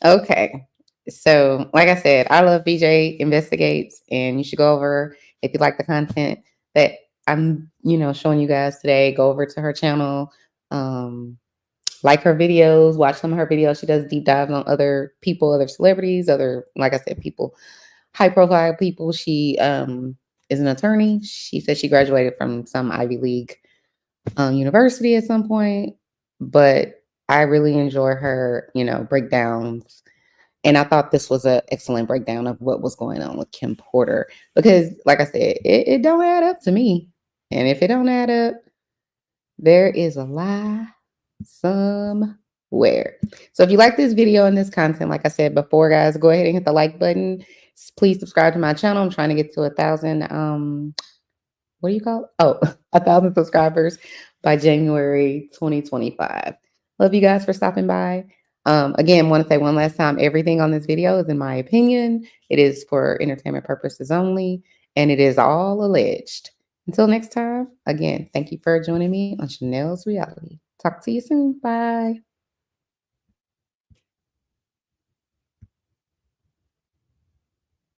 Okay. So, like I said, I love BJ Investigates, and you should go over, if you like the content that I'm, showing you guys today, go over to her channel, like her videos, watch some of her videos. She does deep dives on other people, other celebrities, like I said, people, high profile people. She is an attorney. She said she graduated from some Ivy League university at some point, but I really enjoy her, breakdowns. And I thought this was an excellent breakdown of what was going on with Kim Porter. Because, like I said, it don't add up to me. And if it don't add up, there is a lie somewhere. So if you like this video and this content, like I said before, guys, go ahead and hit the like button. Please subscribe to my channel. I'm trying to get to 1,000, what do you call it? Oh, 1,000 subscribers by January 2025. Love you guys for stopping by. Again, want to say one last time, everything on this video is in my opinion. It is for entertainment purposes only, and it is all alleged. Until next time, again, thank you for joining me on Chanel's Reality. Talk to you soon. Bye.